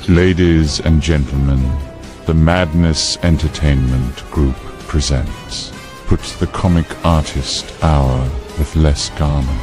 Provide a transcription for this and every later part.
Ladies and gentlemen, the Madness Entertainment Group presents Puts the Comic Artist Hour with Les Garner.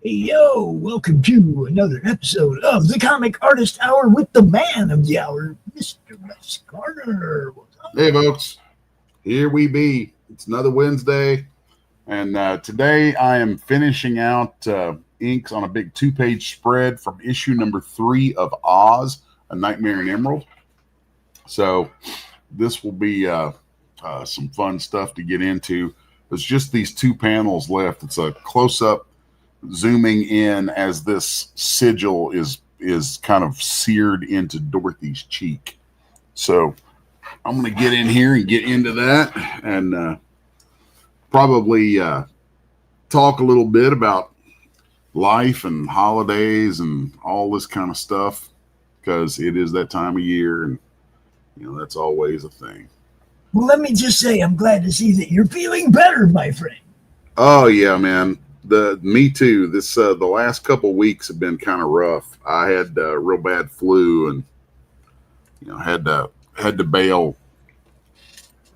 Yo, welcome to another episode of the Comic Artist Hour with the man of the hour, Mr. Les Garner. Hey, folks. Here we be. It's another Wednesday, and today I am finishing out inks on a big 2-page spread from issue number 3 of Oz, A Nightmare in Emerald. So this will be some fun stuff to get into. There's just these 2 panels left. It's a close-up zooming in as this sigil is kind of seared into Dorothy's cheek. So I'm going to get in here and get into that and probably talk a little bit about life and holidays and all this kind of stuff, because it is that time of year, and you know that's always a thing. Well, let me just say I'm glad to see that you're feeling better, my friend. Oh yeah, man. Me too. This the last couple weeks have been kind of rough. I had real bad flu, and had to bail.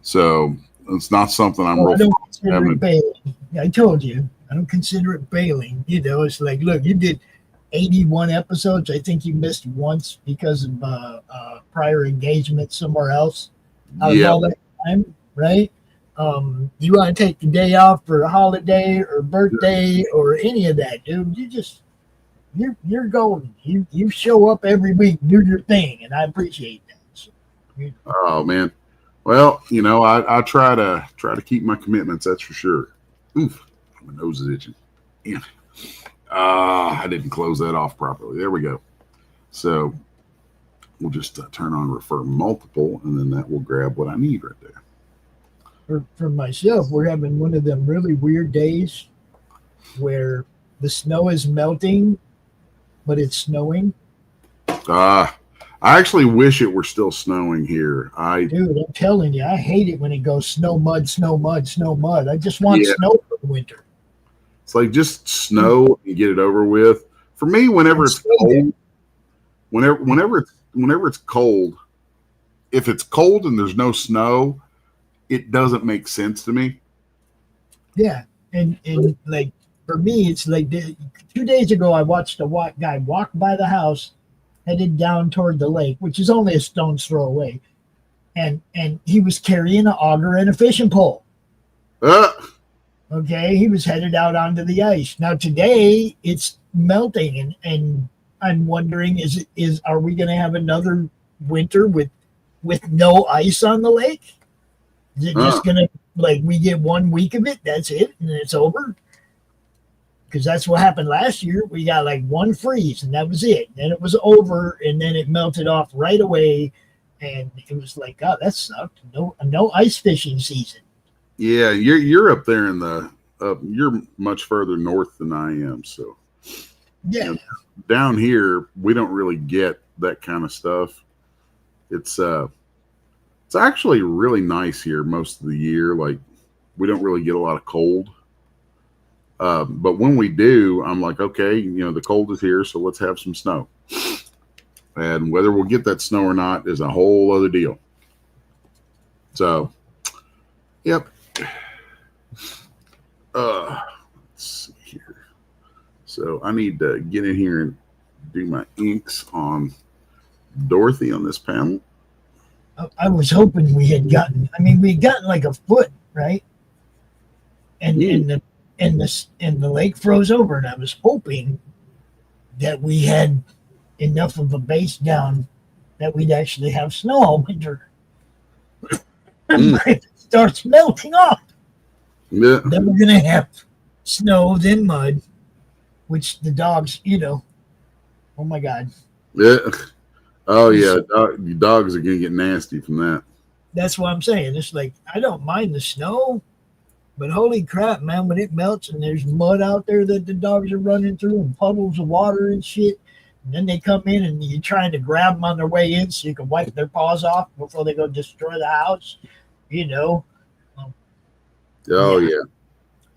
So it's not something I'm real. I don't consider it bailing. I told you I don't consider it bailing. It's like, look, you did 81 episodes. I think you missed once because of prior engagement somewhere else. Out of all that time, right? You want to take the day off for a holiday or birthday or any of that, dude? You're golden. You show up every week, do your thing, and I appreciate that. So, Oh man, well, I try to keep my commitments. That's for sure. Oof, my nose is itching. Yeah. I didn't close that off properly. There we go. So we'll just turn on refer multiple, and then that will grab what I need right there. For myself, we're having one of them really weird days where the snow is melting, but it's snowing. I actually wish it were still snowing here. Dude, I'm telling you, I hate it when it goes snow, mud, snow, mud, snow, mud. I just want snow for the winter. It's like just snow and get it over with. For me, whenever it's cold, whenever it's cold, if it's cold and there's no snow, it doesn't make sense to me. Yeah, and like for me, it's like 2 days ago, I watched a guy walk by the house, headed down toward the lake, which is only a stone's throw away, and he was carrying an auger and a fishing pole. Okay, he was headed out onto the ice. Now today it's melting, and I'm wondering, are we going to have another winter with no ice on the lake? Is it just gonna, like, we get 1 week of it, that's it, and then it's over? Because that's what happened last year. We got like one freeze, and that was it. Then it was over, and then it melted off right away, and it was like, God, that sucked. No ice fishing season. Yeah, you're up there in the you're much further north than I am, so yeah. Down here we don't really get that kind of stuff. It's actually really nice here most of the year. Like, we don't really get a lot of cold. But when we do, I'm like, okay, the cold is here, so let's have some snow. And whether we'll get that snow or not is a whole other deal. So, yep. Let's see here. So I need to get in here and do my inks on Dorothy on this panel. I was hoping we had gotten like a foot, right? And the lake froze over, and I was hoping that we had enough of a base down that we'd actually have snow all winter. But if it starts melting off, then we're gonna have snow, then mud, which the dogs, oh my God. Yeah. Oh yeah, dogs are gonna get nasty from that. That's what I'm saying. It's like, I don't mind the snow, but holy crap, man, when it melts and there's mud out there that the dogs are running through and puddles of water and shit, and then they come in and you're trying to grab them on their way in so you can wipe their paws off before they go destroy the house, Oh yeah.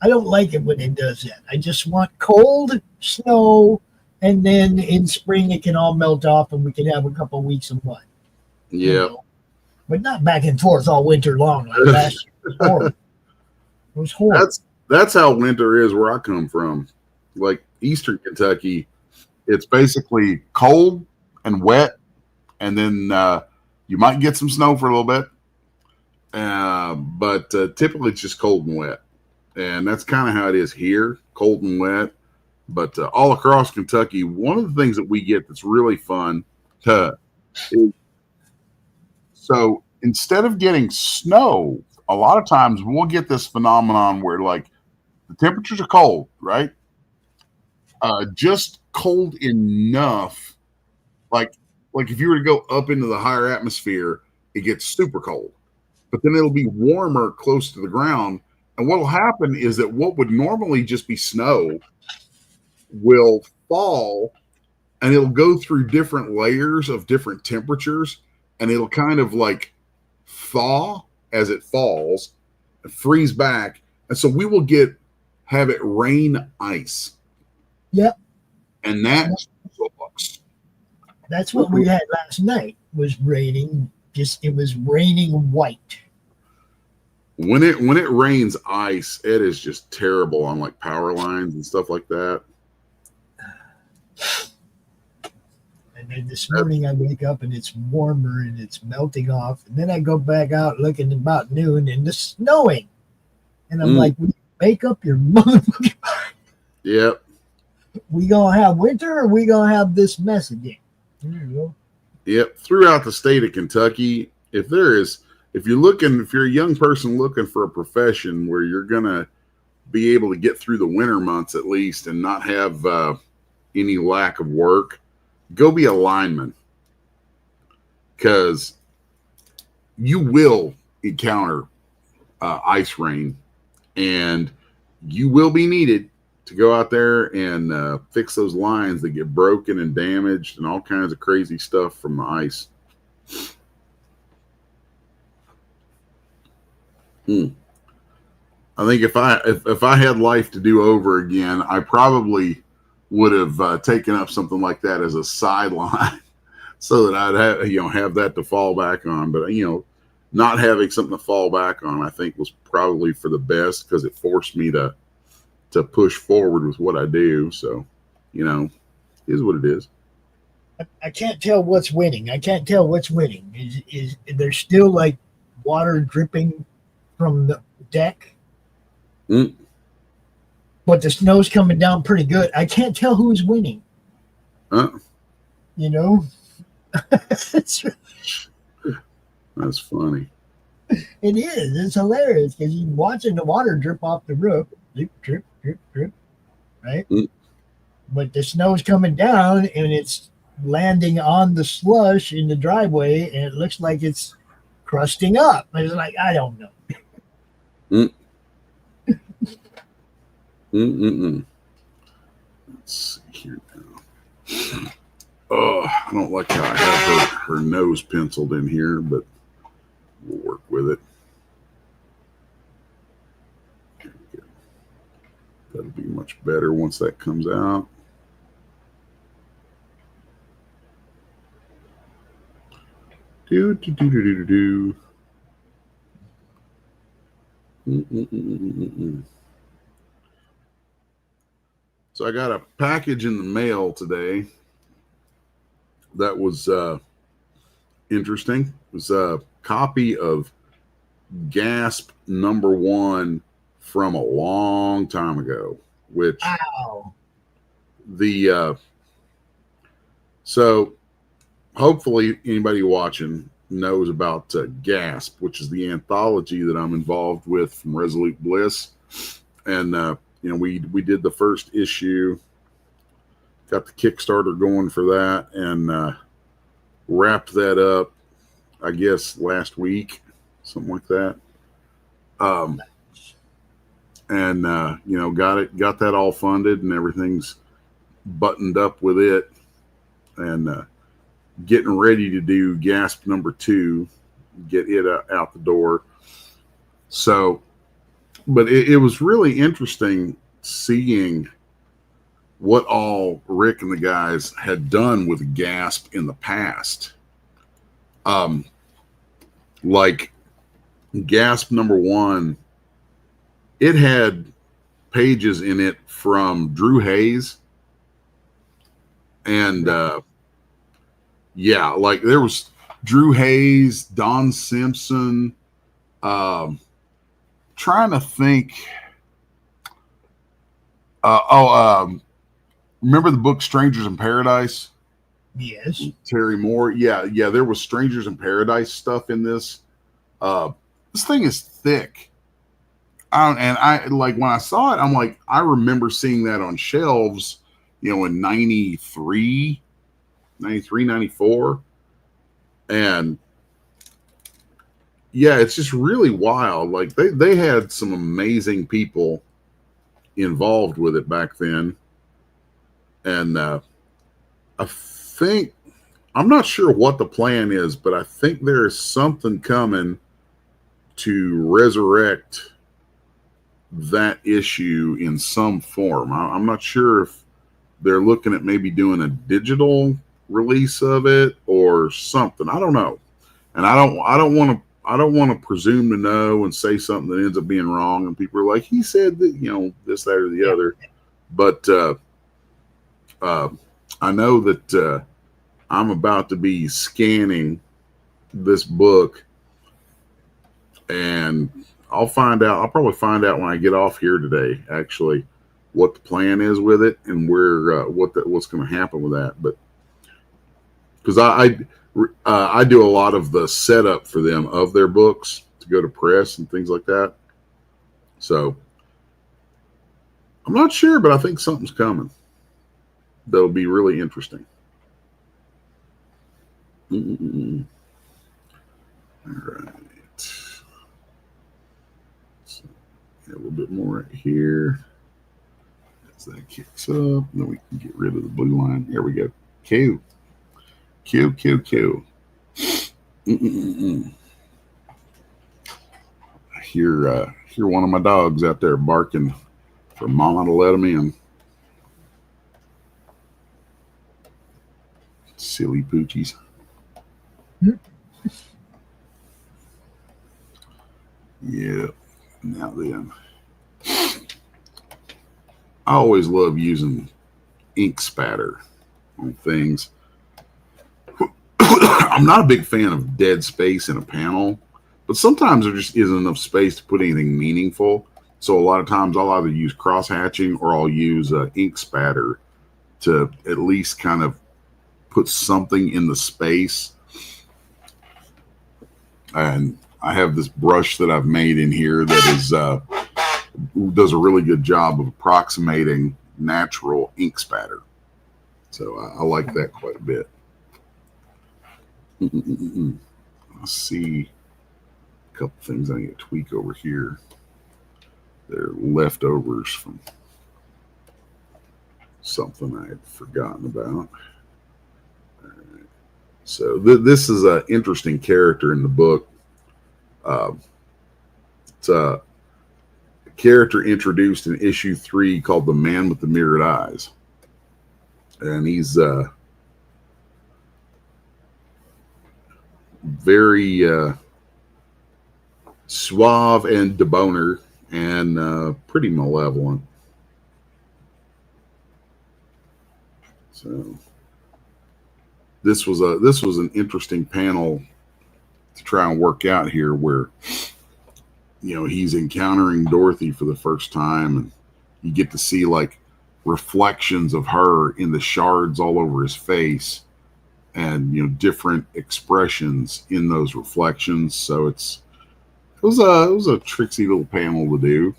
I don't like it when it does that. I just want cold snow, and then in spring it can all melt off and we can have a couple of weeks of mud. Yeah. But not back and forth all winter long like last year. It was horrible. It was horrible. That's how winter is where I come from. Like Eastern Kentucky, it's basically cold and wet, and then you might get some snow for a little bit. But typically it's just cold and wet. And that's kind of how it is here, cold and wet. But all across Kentucky, one of the things that we get that's really fun is, so instead of getting snow, a lot of times we'll get this phenomenon where like the temperatures are cold, right? Just cold enough, like if you were to go up into the higher atmosphere, it gets super cold. But then it'll be warmer close to the ground. And what will happen is that what would normally just be snow will fall, and it'll go through different layers of different temperatures, and it'll kind of like thaw as it falls, freeze back. And so we will have it rain ice. Yep. And that sucks. That's what we had last night, was raining. It was raining white. When it rains ice, it is just terrible on like power lines and stuff like that. And then this morning I wake up and it's warmer and it's melting off. And then I go back out looking about noon and it's snowing. And I'm like, make up your mind. Yep. We gonna have winter, or we gonna have this mess again? There you go. Yep. Throughout the state of Kentucky, if you're a young person looking for a profession where you're gonna be able to get through the winter months at least and not have any lack of work, go be a lineman, because you will encounter ice rain, and you will be needed to go out there and fix those lines that get broken and damaged and all kinds of crazy stuff from the ice. I think if I had life to do over again, I probably would have taken up something like that as a sideline, so that I'd have that to fall back on. But not having something to fall back on, I think, was probably for the best, because it forced me to push forward with what I do. So, is what it is. I can't tell what's winning. Is there's still like water dripping from the deck? But the snow's coming down pretty good. I can't tell who's winning. That's funny. It is. It's hilarious, because you're watching the water drip off the roof. Drip, drip, drip, drip. Right? But the snow's coming down, and it's landing on the slush in the driveway, and it looks like it's crusting up. It's like, I don't know. Let's see here now. Oh, I don't like how I have her nose penciled in here, but we'll work with it. There we go. That'll be much better once that comes out. Do do do do do do. So I got a package in the mail today that was interesting. It was a copy of Gasp #1 from a long time ago, which Wow. So hopefully anybody watching knows about Gasp, which is the anthology that I'm involved with from Resolute Bliss. And we did the first issue, got the Kickstarter going for that, and wrapped that up, I guess, last week, something like that. Got that all funded, and everything's buttoned up with it, and getting ready to do Gasp #2, get it out the door. So, but it was really interesting seeing what all Rick and the guys had done with Gasp in the past. Like Gasp #1, it had pages in it from Drew Hayes, and like there was Drew Hayes, Don Simpson. Trying to think. Remember the book Strangers in Paradise? Yes. Terry Moore. Yeah. There was Strangers in Paradise stuff in this. This thing is thick. And I like when I saw it, I'm like, I remember seeing that on shelves, in 93, 94. And yeah, it's just really wild. Like they had some amazing people involved with it back then. And I think, I'm not sure what the plan is, but I think there is something coming to resurrect that issue in some form. I'm not sure if they're looking at maybe doing a digital release of it or something. I don't know. And I don't want to presume to know and say something that ends up being wrong. And people are like, he said that, this, that, or the other. But I know that I'm about to be scanning this book, and I'll probably find out when I get off here today, actually, what the plan is with it and where what's going to happen with that. But because I do a lot of the setup for them of their books to go to press and things like that. So I'm not sure, but I think something's coming that'll be really interesting. All right. So, a little bit more right here. As that kicks up, then we can get rid of the blue line. There we go. Q. I hear one of my dogs out there barking for Mama to let him in. Silly poochies. Yeah. Now then, I always love using ink spatter on things. I'm not a big fan of dead space in a panel, but sometimes there just isn't enough space to put anything meaningful. So a lot of times I'll either use cross hatching or I'll use ink spatter to at least kind of put something in the space. And I have this brush that I've made in here that is does a really good job of approximating natural ink spatter. So I like that quite a bit. I see a couple things I need to tweak over here. They're leftovers from something I had forgotten about. All right. So this is an interesting character in the book. It's a character introduced in issue 3 called the Man with the Mirrored Eyes. And he's very suave and debonair and pretty malevolent. So this was an interesting panel to try and work out here, where he's encountering Dorothy for the first time, and you get to see like reflections of her in the shards all over his face, and different expressions in those reflections. So it was a tricksy little panel to do.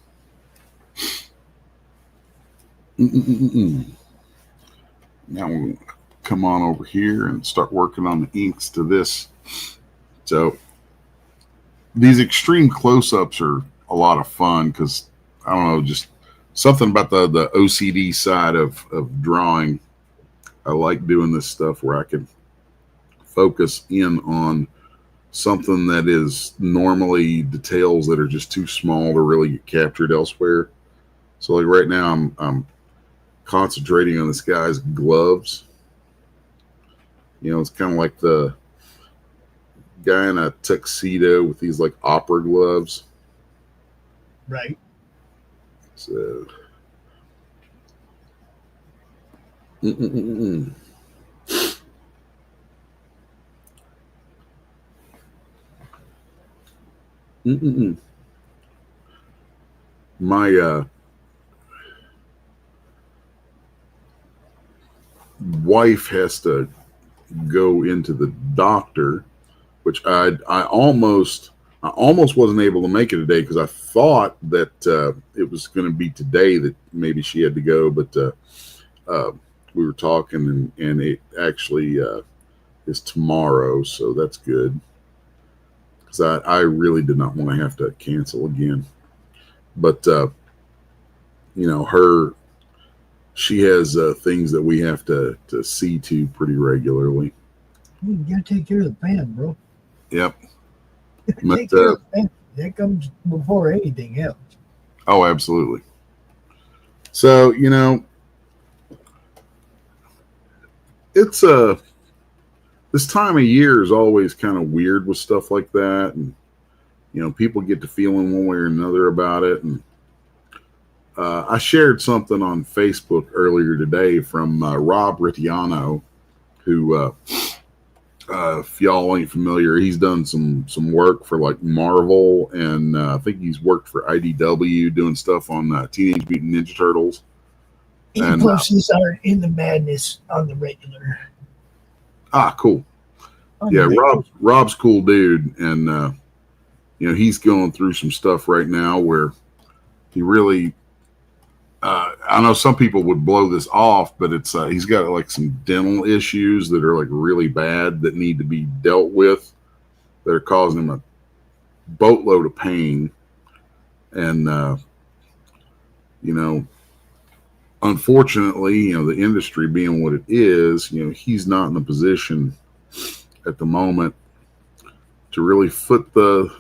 Now we'll come on over here and start working on the inks to this. So these extreme close-ups are a lot of fun because, I don't know, just something about the OCD side of drawing. I like doing this stuff where I can focus in on something that is normally details that are just too small to really get captured elsewhere. So like right now I'm concentrating on this guy's gloves. It's kind of like the guy in a tuxedo with these like opera gloves. Right. So My wife has to go into the doctor, which I almost wasn't able to make it today because I thought that it was going to be today that maybe she had to go, but we were talking and it actually is tomorrow, so that's good. Because I really did not want to have to cancel again. But, she has things that we have to see to pretty regularly. You gotta take care of the fan, bro. Yep. Take care of the fan. That comes before anything else. Oh, absolutely. So, it's this time of year is always kind of weird with stuff like that, and people get to feeling one way or another about it. And I shared something on Facebook earlier today from Rob Rittiano, who if y'all ain't familiar, he's done some work for like Marvel, and I think he's worked for IDW doing stuff on Teenage Mutant Ninja Turtles. And plus he's in the madness on the regular. Ah, cool. Yeah, Rob's cool dude, and he's going through some stuff right now where he really I know some people would blow this off, but it's he's got like some dental issues that are like really bad that need to be dealt with, that are causing him a boatload of pain. And unfortunately, the industry being what it is, he's not in a position at the moment to really foot the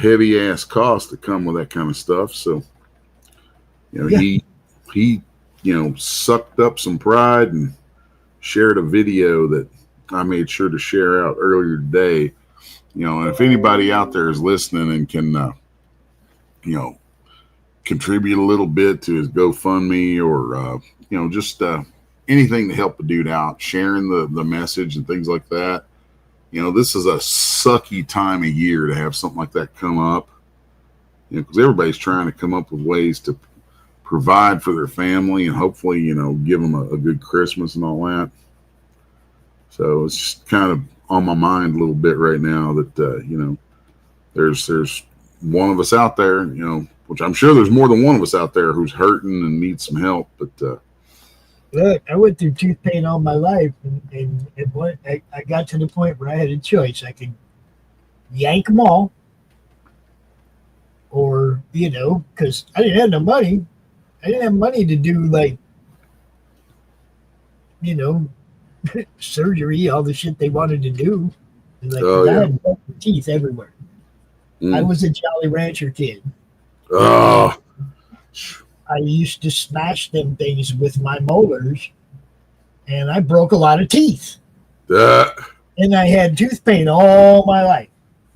heavy ass costs that come with that kind of stuff. So, he sucked up some pride and shared a video that I made sure to share out earlier today. And if anybody out there is listening and can, contribute a little bit to his GoFundMe or, just anything to help the dude out, sharing the message and things like that. This is a sucky time of year to have something like that come up, because everybody's trying to come up with ways to provide for their family and hopefully, give them a good Christmas and all that. So it's just kind of on my mind a little bit right now that, there's one of us out there, which I'm sure there's more than one of us out there who's hurting and needs some help. But look, I went through tooth pain all my life, and I got to the point where I had a choice. I could yank them all, or, because I didn't have no money. I didn't have money to do, like, surgery, all the shit they wanted to do. Like, I had teeth everywhere. I was a Jolly Rancher kid. Oh, I used to smash them things with my molars, and I broke a lot of teeth. And I had tooth pain all my life,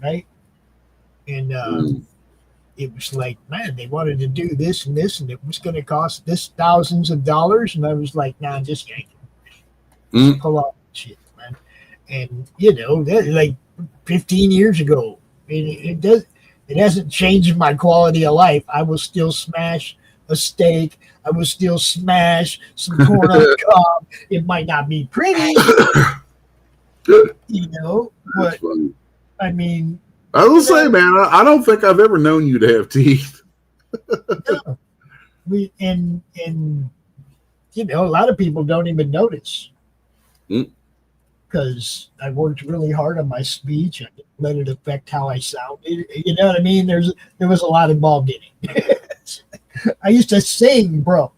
right? And it was like, man, they wanted to do this and this, and it was going to cost this thousands of dollars. And I was like, nah, just yank it. Just pull off shit, man. And, that, like 15 years ago, it hasn't changed my quality of life. I will still smash a steak. I will still smash some corn on the cob. It might not be pretty, but I mean, I will say, man, I don't think I've ever known you to have teeth. No. And a lot of people don't even notice because I worked really hard on my speech. I didn't let it affect how I sounded. You know what I mean? There was a lot involved in it. I used to sing, bro,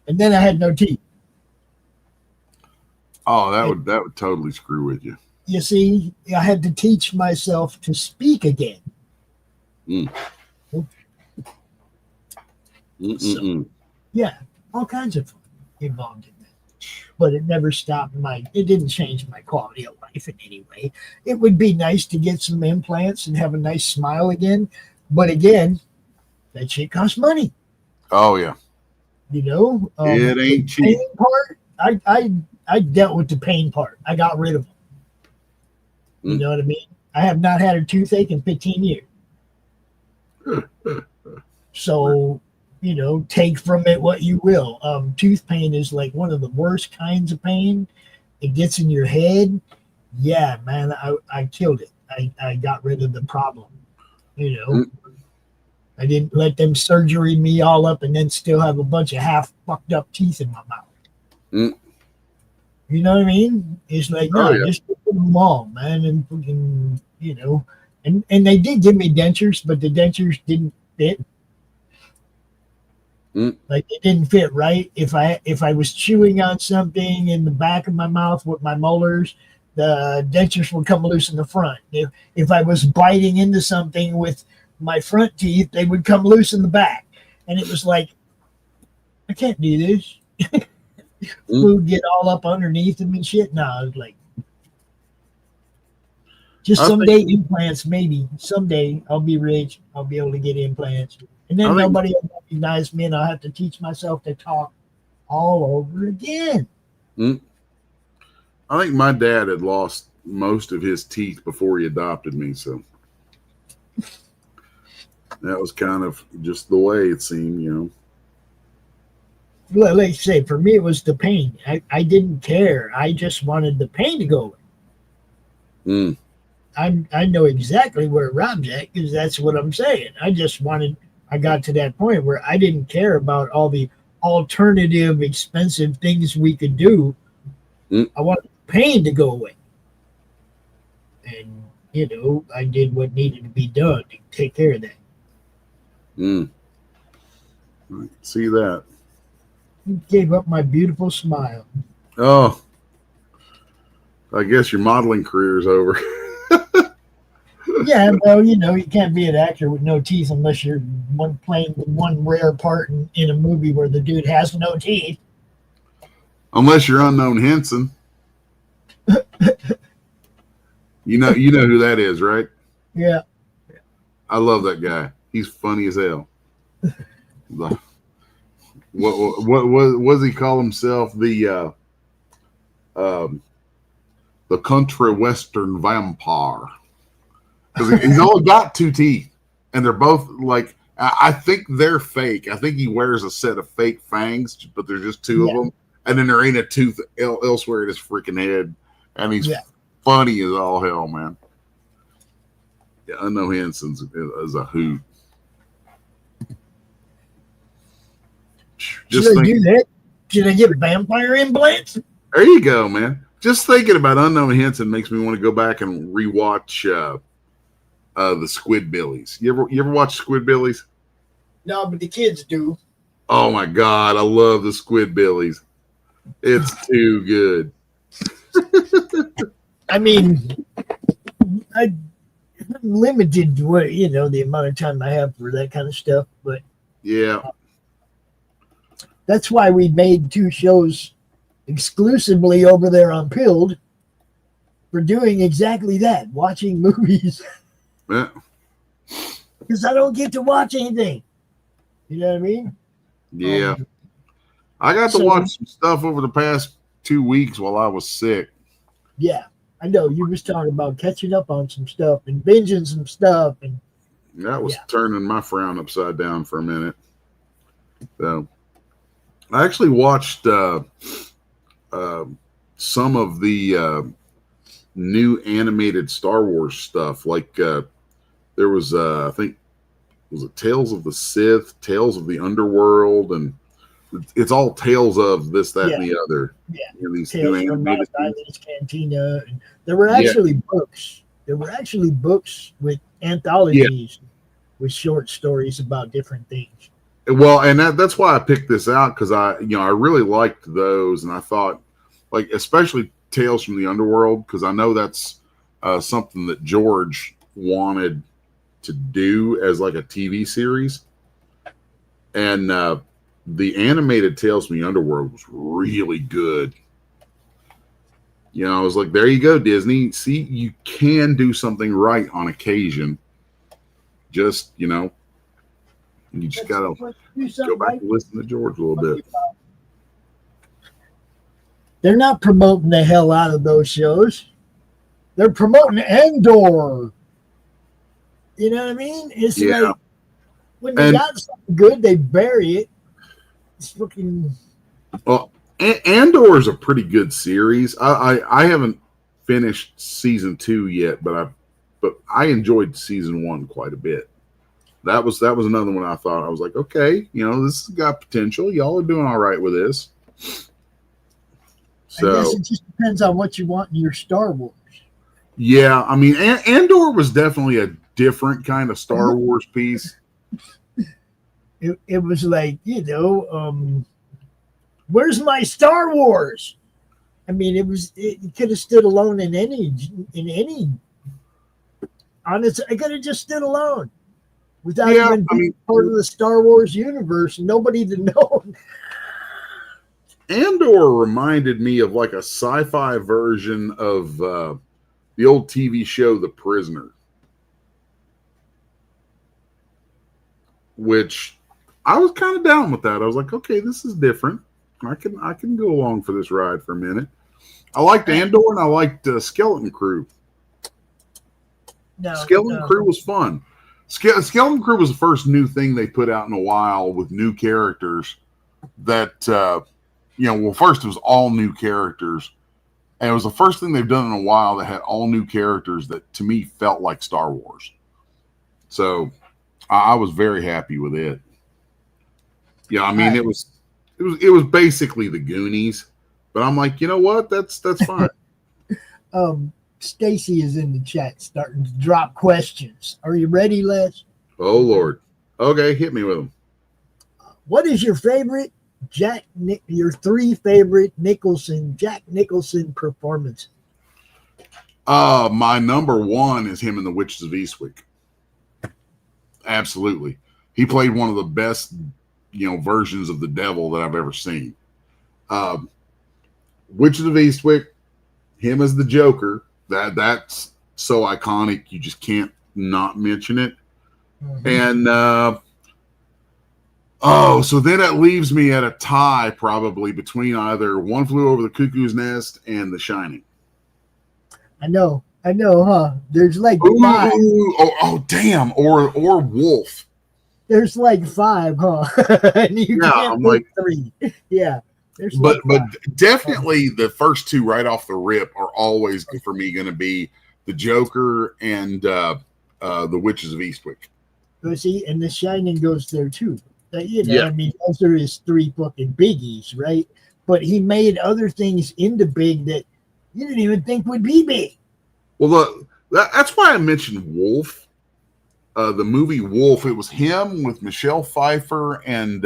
and then I had no teeth. Oh, that would totally screw with you. You see, I had to teach myself to speak again. So, yeah, all kinds of fun involved in that. But it never stopped it didn't change my quality of life in any way. It would be nice to get some implants and have a nice smile again. But again, that shit costs money. Oh, yeah. It ain't cheap. Pain part, I dealt with the pain part. I got rid of them. You know what I mean? I have not had a toothache in 15 years. So, take from it what you will. Tooth pain is like one of the worst kinds of pain. It gets in your head. Yeah, man, I killed it. I got rid of the problem. I didn't let them surgery me all up and then still have a bunch of half fucked up teeth in my mouth. You know what I mean? It's like, just put them all, man, and fucking, and they did give me dentures, but the dentures didn't fit. Like they didn't fit right. If I was chewing on something in the back of my mouth with my molars, the dentures would come loose in the front. If I was biting into something with my front teeth, they would come loose in the back. And it was like, I can't do this. Food get all up underneath them and shit. No, I was like, just someday implants, maybe. Someday I'll be rich. I'll be able to get implants. And then nobody will recognize me and I'll have to teach myself to talk all over again. I think my dad had lost most of his teeth before he adopted me, so that was kind of just the way it seemed, Well, like I say, for me, it was the pain. I didn't care. I just wanted the pain to go away. I know exactly where Rob's at because that's what I'm saying. I got to that point where I didn't care about all the alternative, expensive things we could do. I wanted the pain to go away. And, I did what needed to be done to take care of that. I see that. Gave up my beautiful smile. Oh, I guess your modeling career is over. Yeah, well, you can't be an actor with no teeth unless you're playing one rare part in a movie where the dude has no teeth. Unless you're Unknown Henson. You know who that is, right? Yeah. I love that guy. He's funny as hell. What does he call himself? The country western vampire. Because he's only got 2 teeth, and they're both like, I think they're fake. I think he wears a set of fake fangs, but there's just 2 of them, and then there ain't a tooth elsewhere in his freaking head, and he's funny as all hell, man. Yeah, I know Henson's is a hoot. Should I do that? Should I get vampire implants? There you go, man. Just thinking about Unknown Henson makes me want to go back and rewatch the Squidbillies. You ever watch Squidbillies? No, but the kids do. Oh my God, I love the Squidbillies. It's too good. I mean, limited to what, the amount of time I have for that kind of stuff. But Yeah. that's why we made 2 shows exclusively over there on Pilled for doing exactly that, watching movies. Yeah. Because I don't get to watch anything. You know what I mean? Yeah. I got to watch some stuff over the past 2 weeks while I was sick. Yeah. I know you was talking about catching up on some stuff and binging some stuff. And that was turning my frown upside down for a minute. So I actually watched some of the new animated Star Wars stuff. Like there was, I think, was it Tales of the Sith, Tales of the Underworld, and it's all tales of this, that, and the other. Yeah. These Tales new from animated Mos Cantina. And there were actually books. There were actually books with anthologies with short stories about different things. Well, and that's why I picked this out, because I really liked those, and I thought, like, especially Tales from the Underworld, because I know that's something that George wanted to do as like a TV series, and the animated Tales from the Underworld was really good. I was like, there you go, Disney. See, you can do something right on occasion. Just, you just got to go back and listen to George a little bit. They're not promoting the hell out of those shows. They're promoting Andor. You know what I mean? It's like when they got something good, they bury it. It's fucking. Well, Andor is a pretty good series. I haven't finished season 2 yet, but I enjoyed season 1 quite a bit. That was another one I thought, I was like, okay, this has got potential. Y'all are doing all right with this. So I guess it just depends on what you want in your Star Wars. Yeah, I mean, Andor was definitely a different kind of Star Wars piece. It was like, where's my Star Wars? I mean, it could have stood alone in any honest. I could have just stood alone without even being part of the Star Wars universe. Nobody to know. Andor reminded me of like a sci-fi version of the old TV show The Prisoner, which I was kind of down with that. I was like, okay, this is different. I can go along for this ride for a minute. I liked Andor, and I liked Skeleton Crew. Skeleton Crew was fun. Skeleton Crew was the first new thing they put out in a while with new characters that, well, first it was all new characters. And it was the first thing they've done in a while that had all new characters that, to me, felt like Star Wars. So I was very happy with it. Yeah, I mean, it was basically the Goonies, but I'm like, you know what? That's fine. Stacy is in the chat starting to drop questions. Are you ready, Les? Oh Lord. Okay, hit me with them. What is your favorite your 3 favorite Jack Nicholson performances? My number 1 is him in The Witches of Eastwick. Absolutely. He played one of the best, versions of the devil that I've ever seen. Witches of Eastwick, him as the Joker, that's so iconic, you just can't not mention it. Mm-hmm. And so then it leaves me at a tie probably between either One Flew Over the Cuckoo's Nest and The Shining. I know, huh? There's like 5. Oh, damn. Or Wolf. There's like 5, huh? And you can't pick 3. Yeah. But definitely the first 2 right off the rip are always for me going to be the Joker and the Witches of Eastwick. See, and The Shining goes there too. I mean, those are his 3 fucking biggies, right? But he made other things into big that you didn't even think would be big. Well, that's why I mentioned Wolf. The movie Wolf. It was him with Michelle Pfeiffer and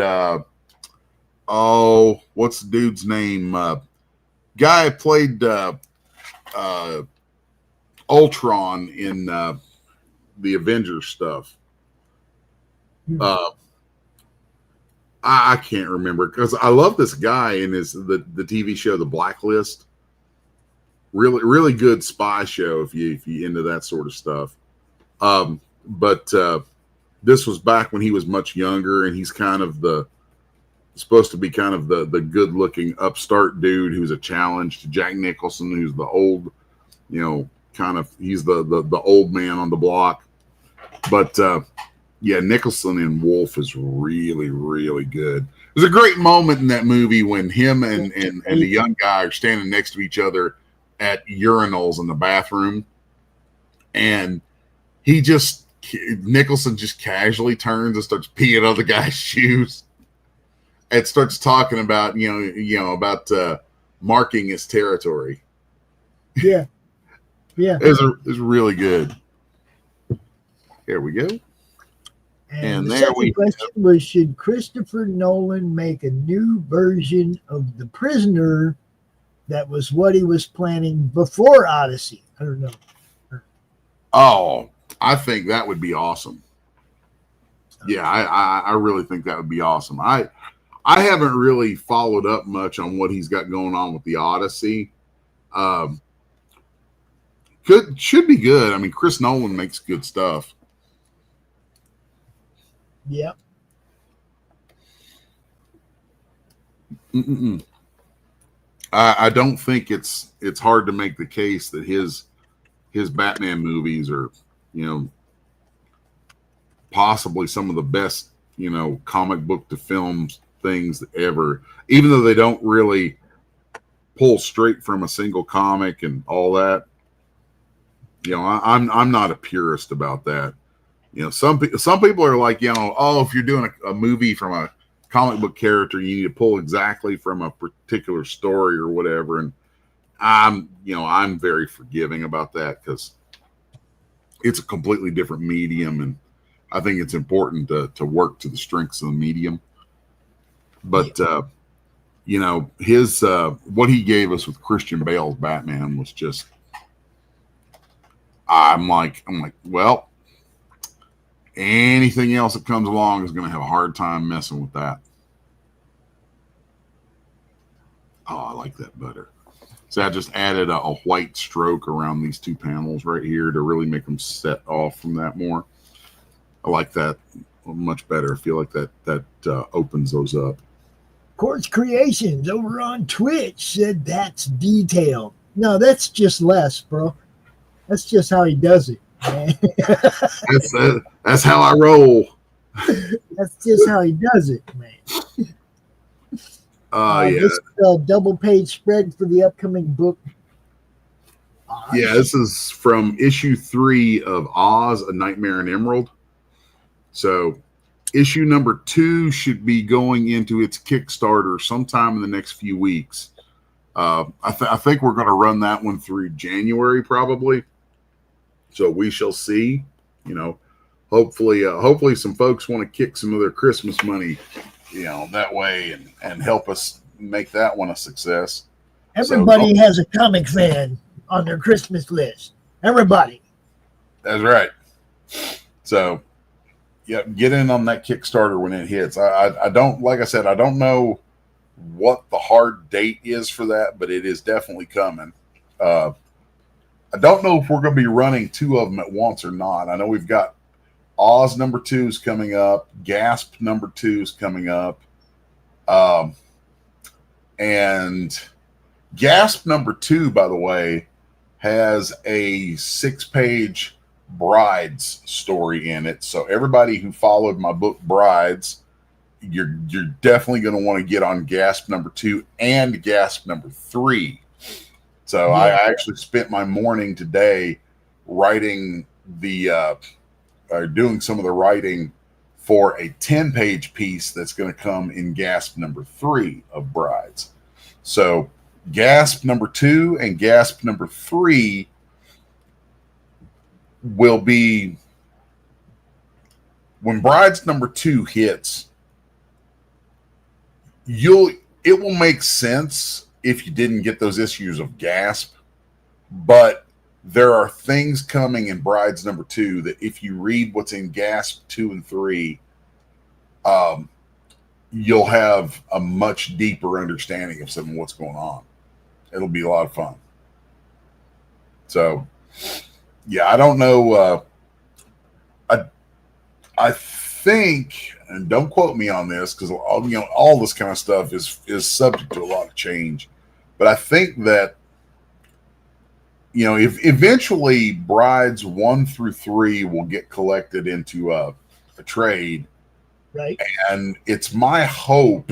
what's the dude's name? Guy played Ultron in the Avengers stuff. I can't remember because I love this guy in the TV show The Blacklist. Really good spy show if you into that sort of stuff. But this was back when he was much younger, and he's kind of supposed to be kind of the good looking upstart dude who's a challenge to Jack Nicholson, who's the old, he's the old man on the block. But yeah, Nicholson in Wolf is really, really good. There's a great moment in that movie when him and the young guy are standing next to each other at urinals in the bathroom, and Nicholson just casually turns and starts peeing on the guy's shoes and starts talking about about marking his territory. Yeah. It's really good. Here we go. And the second question was, should Christopher Nolan make a new version of The Prisoner that was what he was planning before Odyssey? I don't know. Oh, I think that would be awesome. Yeah, I really think that would be awesome. I haven't really followed up much on what he's got going on with the Odyssey. Should be good. I mean, Chris Nolan makes good stuff. Yep. I don't think it's hard to make the case that his Batman movies are, possibly some of the best, comic book to film things ever, even though they don't really pull straight from a single comic and all that. I'm not a purist about that. Some people are like, if you're doing a movie from a comic book character, you need to pull exactly from a particular story or whatever. And I'm very forgiving about that because it's a completely different medium, and I think it's important to work to the strengths of the medium. But his what he gave us with Christian Bale's Batman was just, I'm like, well, anything else that comes along is going to have a hard time messing with that. Oh, I like that better. So I just added a white stroke around these two panels right here to really make them set off from that more. I like that much better. I feel like that opens those up. Quartz Creations over on Twitch said that's detailed. No, that's just less, bro. That's just how he does it, man. That's how I roll. That's just how he does it, man. Yeah. This is a double page spread for the upcoming book. This is from issue 3 of Oz, A Nightmare in Emerald. So issue number 2 should be going into its Kickstarter sometime in the next few weeks. I think we're going to run that one through January probably. So we shall see. Hopefully some folks want to kick some of their Christmas money, that way and help us make that one a success. Everybody has a comic fan on their Christmas list. Everybody. That's right. So, yeah, get in on that Kickstarter when it hits. I don't, like I said, I don't know what the hard date is for that, but it is definitely coming. I don't know if we're going to be running 2 of them at once or not. I know we've got Oz number 2 is coming up. Gasp number 2 is coming up. And Gasp number 2, by the way, has a 6-page Brides story in it. So everybody who followed my book Brides, you're definitely going to want to get on Gasp number 2 and Gasp number 3. So yeah. I actually spent my morning today writing doing some of the writing for a 10-page piece that's going to come in Gasp number 3 of Brides. So Gasp number 2 and Gasp number 3 will be, when Brides number 2 hits, it will make sense if you didn't get those issues of Gasp, but there are things coming in Brides number 2 that if you read what's in Gasp 2 and 3, you'll have a much deeper understanding of some of what's going on. It'll be a lot of fun. So, yeah, I don't know. I think, and don't quote me on this because all this kind of stuff is subject to a lot of change. But I think that if eventually Brides 1 through 3 will get collected into a trade, right? And it's my hope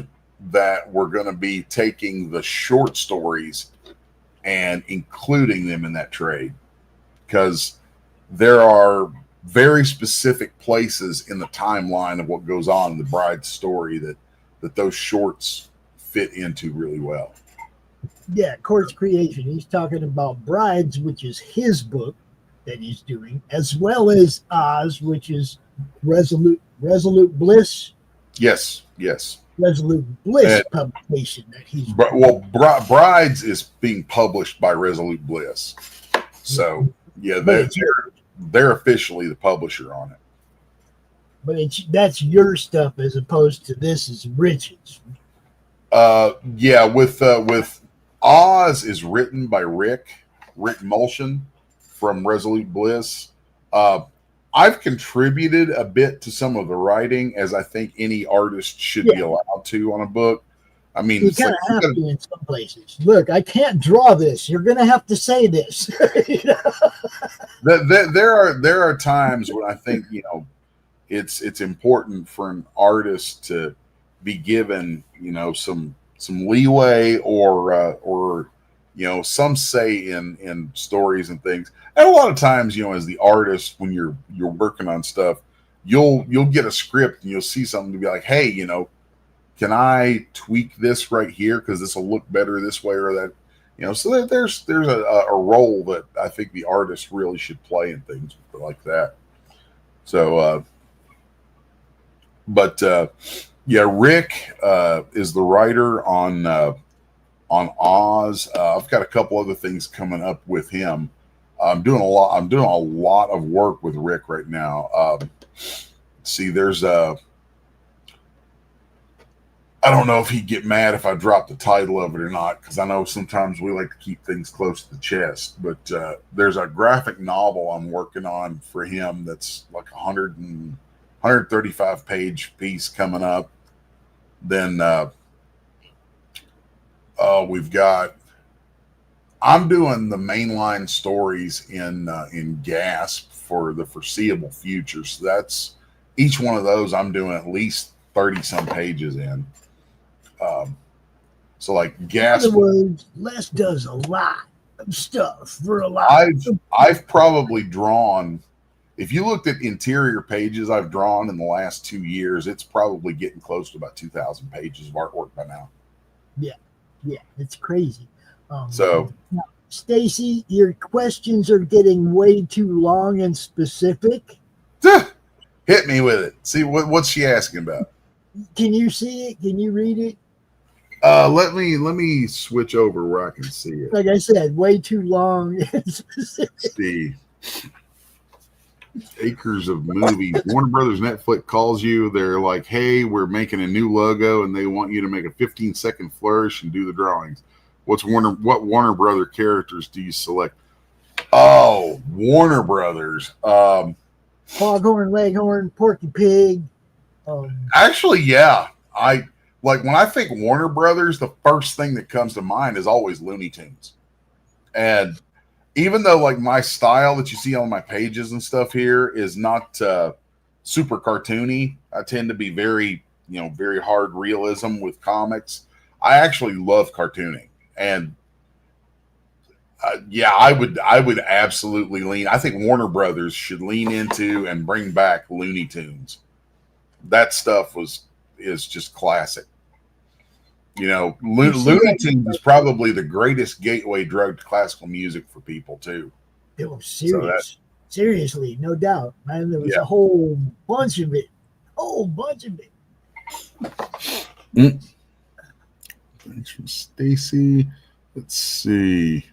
that we're going to be taking the short stories and including them in that trade, because there are very specific places in the timeline of what goes on in the Bride's story that those shorts fit into really well. Yeah, Court's Creation. He's talking about Brides, which is his book that he's doing, as well as Oz, which is Resolute Bliss. Yes. Resolute Bliss publication that he's. Brides is being published by Resolute Bliss, so yeah, they're officially the publisher on it. But that's your stuff as opposed to this is Rich's. Yeah, with Oz is written by Rick Mulshan from Resolute Bliss. I've contributed a bit to some of the writing, as I think any artist should be allowed to on a book. I mean, you kind of have to in some places. Look, I can't draw this. You're going to have to say this. There are times when I think it's important for an artist to be given some leeway or some say in stories and things. And a lot of times, as the artist, when you're working on stuff, you'll get a script and you'll see something to be like, hey, can I tweak this right here because this will look better this way or that, So there's a role that I think the artist really should play in things like that. So, Rick is the writer on Oz. I've got a couple other things coming up with him. I'm doing a lot of work with Rick right now. See, there's I don't know if he'd get mad if I dropped the title of it or not, because I know sometimes we like to keep things close to the chest. But there's a graphic novel I'm working on for him that's like 135 page piece coming up. Then I'm doing the mainline stories in Gasp for the foreseeable future. So that's each one of those I'm doing at least 30 some pages in. So like Gasp. In other words, Les does a lot of stuff for a lot. I've probably drawn. If you looked at interior pages I've drawn in the last 2 years, it's probably getting close to about 2,000 pages of artwork by now. Yeah, it's crazy. So, Stacy, your questions are getting way too long and specific. Hit me with it. See what's she asking about? Can you see it? Can you read it? Let me switch over where I can see it. Like I said, way too long and specific. See. Acres of movies. Warner Brothers Netflix calls you. They're like, hey, we're making a new logo and they want you to make a 15-second flourish and do the drawings. What Warner Brother characters do you select? Oh, Warner Brothers. Foghorn Leghorn, Porky Pig. Actually, yeah. I like when I think Warner Brothers, the first thing that comes to mind is always Looney Tunes. And even though like my style that you see on my pages and stuff here is not super cartoony, I tend to be very hard realism with comics. I actually love cartooning, and I would absolutely lean. I think Warner Brothers should lean into and bring back Looney Tunes. That stuff is just classic. Looney Tunes is probably the greatest gateway drug to classical music for people too. It was serious. Seriously, no doubt. Man, there was a whole bunch of it. Thanks from Stacy. Let's see.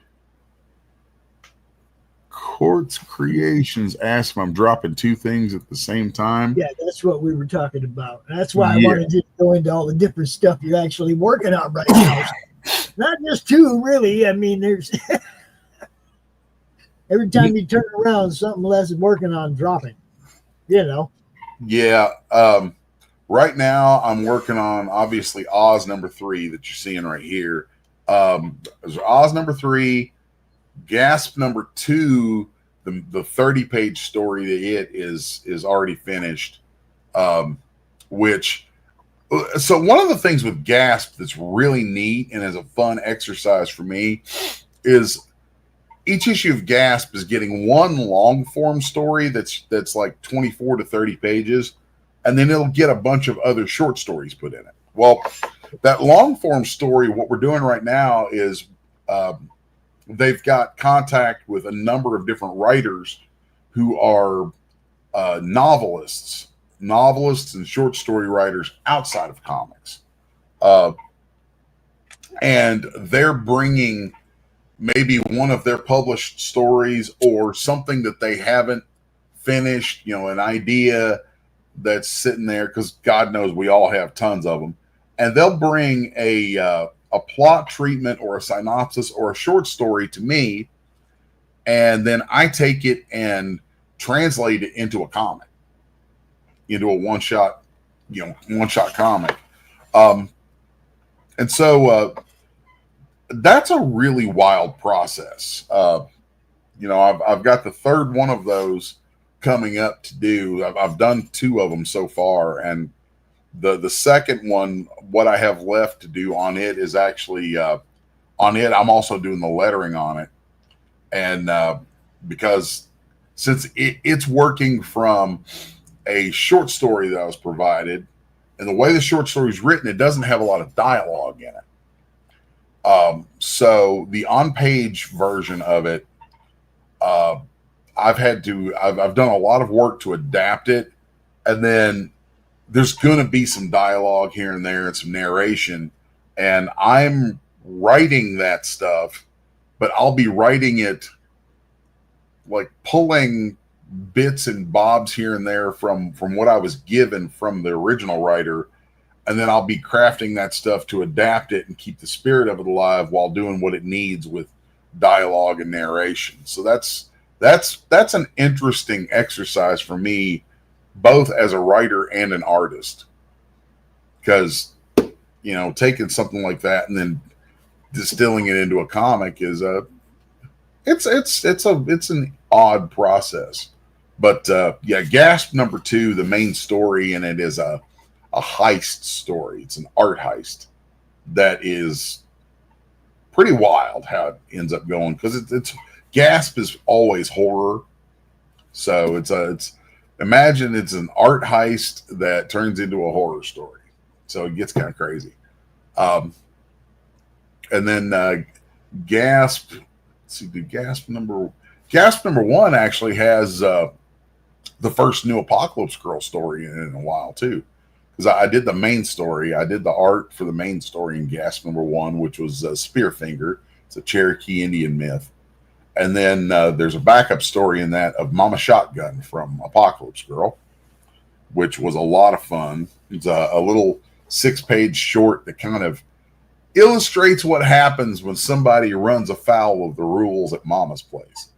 Quartz Creations asked if I'm dropping two things at the same time. Yeah, that's what we were talking about. That's why I Yeah. wanted to go into all the different stuff you're actually working on right now. Not just two, really. I mean, there's every time you turn around, something less is working on dropping. You know. Yeah. Right now, I'm working on obviously Oz number 3 that you're seeing right here. There's Oz number 3, Gasp number 2. The 30-page story that it is already finished. Which, so one of the things with Gasp that's really neat and is a fun exercise for me is each issue of Gasp is getting one long form story that's like 24 to 30 pages, and then it'll get a bunch of other short stories put in it. Well, that long form story, what we're doing right now is they've got contact with a number of different writers who are novelists and short story writers outside of comics. And they're bringing maybe one of their published stories or something that they haven't finished, an idea that's sitting there, because God knows we all have tons of them. And they'll bring a plot treatment or a synopsis or a short story to me, and then I take it and translate it into a comic, into a one-shot comic. And so that's a really wild process. I've got the third one of those coming up to do. I've done 2 of them so far, and the second one, what I have left to do on it is actually on it. I'm also doing the lettering on it, and because since it's working from a short story that I was provided, and the way the short story is written, it doesn't have a lot of dialogue in it. So the on-page version of it, I've done a lot of work to adapt it, and then there's going to be some dialogue here and there and some narration, and I'm writing that stuff, but I'll be writing it like pulling bits and bobs here and there from what I was given from the original writer, and then I'll be crafting that stuff to adapt it and keep the spirit of it alive while doing what it needs with dialogue and narration. So that's an interesting exercise for me, both as a writer and an artist, because taking something like that and then distilling it into a comic is it's an odd process. But Gasp number 2, the main story in it is a heist story. It's an art heist that is pretty wild how it ends up going, because it's Gasp is always horror, so imagine it's an art heist that turns into a horror story, so it gets kind of crazy. And then Gasp. Let's see, Gasp number 1 actually has the first New Apocalypse Girl story in a while too, because I did the main story. I did the art for the main story in Gasp number 1, which was Spearfinger. It's a Cherokee Indian myth. And then there's a backup story in that of Mama Shotgun from Apocalypse Girl, which was a lot of fun. It's a little 6-page short that kind of illustrates what happens when somebody runs afoul of the rules at Mama's place.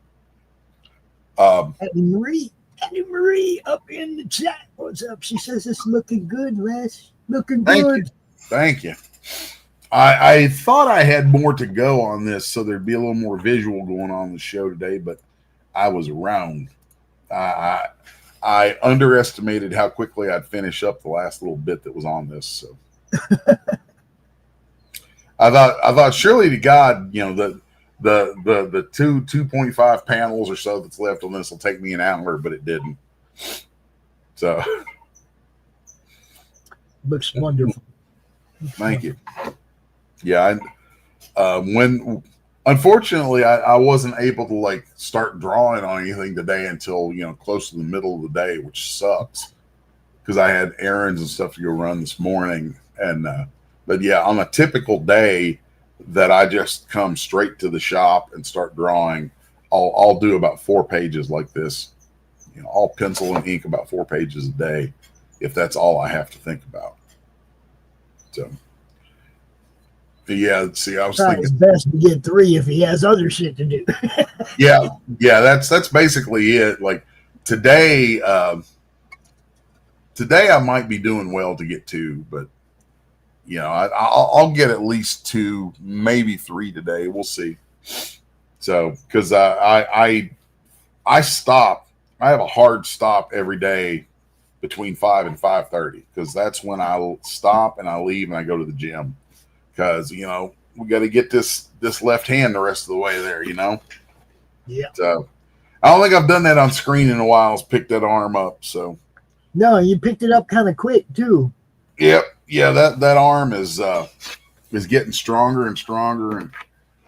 Annie Marie up in the chat. What's up? She says it's looking good, Les. Looking good. Thank you. I thought I had more to go on this, so there'd be a little more visual going on in the show today, but I was wrong. I underestimated how quickly I'd finish up the last little bit that was on this. So I thought surely to God, the 2.5 panels or so that's left on this will take me an hour, but it didn't. So looks wonderful. Thank you. Yeah, when unfortunately I wasn't able to start drawing on anything today until close to the middle of the day, which sucks because I had errands and stuff to go run this morning. And but yeah, on a typical day that I just come straight to the shop and start drawing, I'll do about 4 pages like this. You know, I'll pencil and ink about 4 pages a day if that's all I have to think about. So, yeah, see, I was Try thinking, his best to get 3 if he has other shit to do. yeah, that's basically it. Like today, today I might be doing well to get 2, but you know, I'll get at least 2, maybe 3 today. We'll see. So, because I stop, I have a hard stop every day between 5 and 5:30 because that's when I stop and I leave and I go to the gym because you know we got to get this left hand the rest of the way there. You know. Yeah. So I don't think I've done that on screen in a while. Is pick that arm up. So. No, you picked it up kind of quick too. Yep. Yeah. That arm is getting stronger and stronger and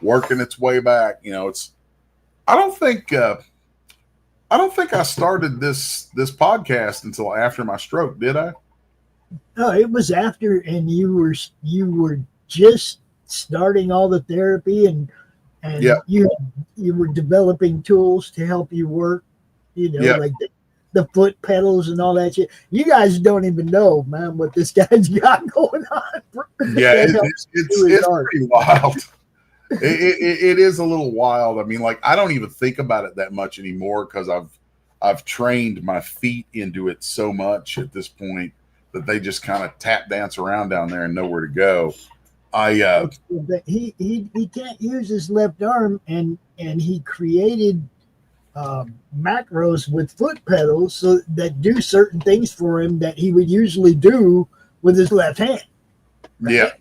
working its way back. You know, it's. I don't think I started this podcast until after my stroke. Did I? No, it was after, and you were just starting all the therapy, and Yeah. you were developing tools to help you work. You know, Yeah. like the foot pedals and all that shit. You guys don't even know, man, what this guy's got going on. Yeah, That it's pretty wild. It is a little wild. I mean, like I don't even think about it that much anymore because I've trained my feet into it so much at this point that they just kind of tap dance around down there and know where to go. He can't use his left arm, and he created macros with foot pedals so that do certain things for him that he would usually do with his left hand. Right?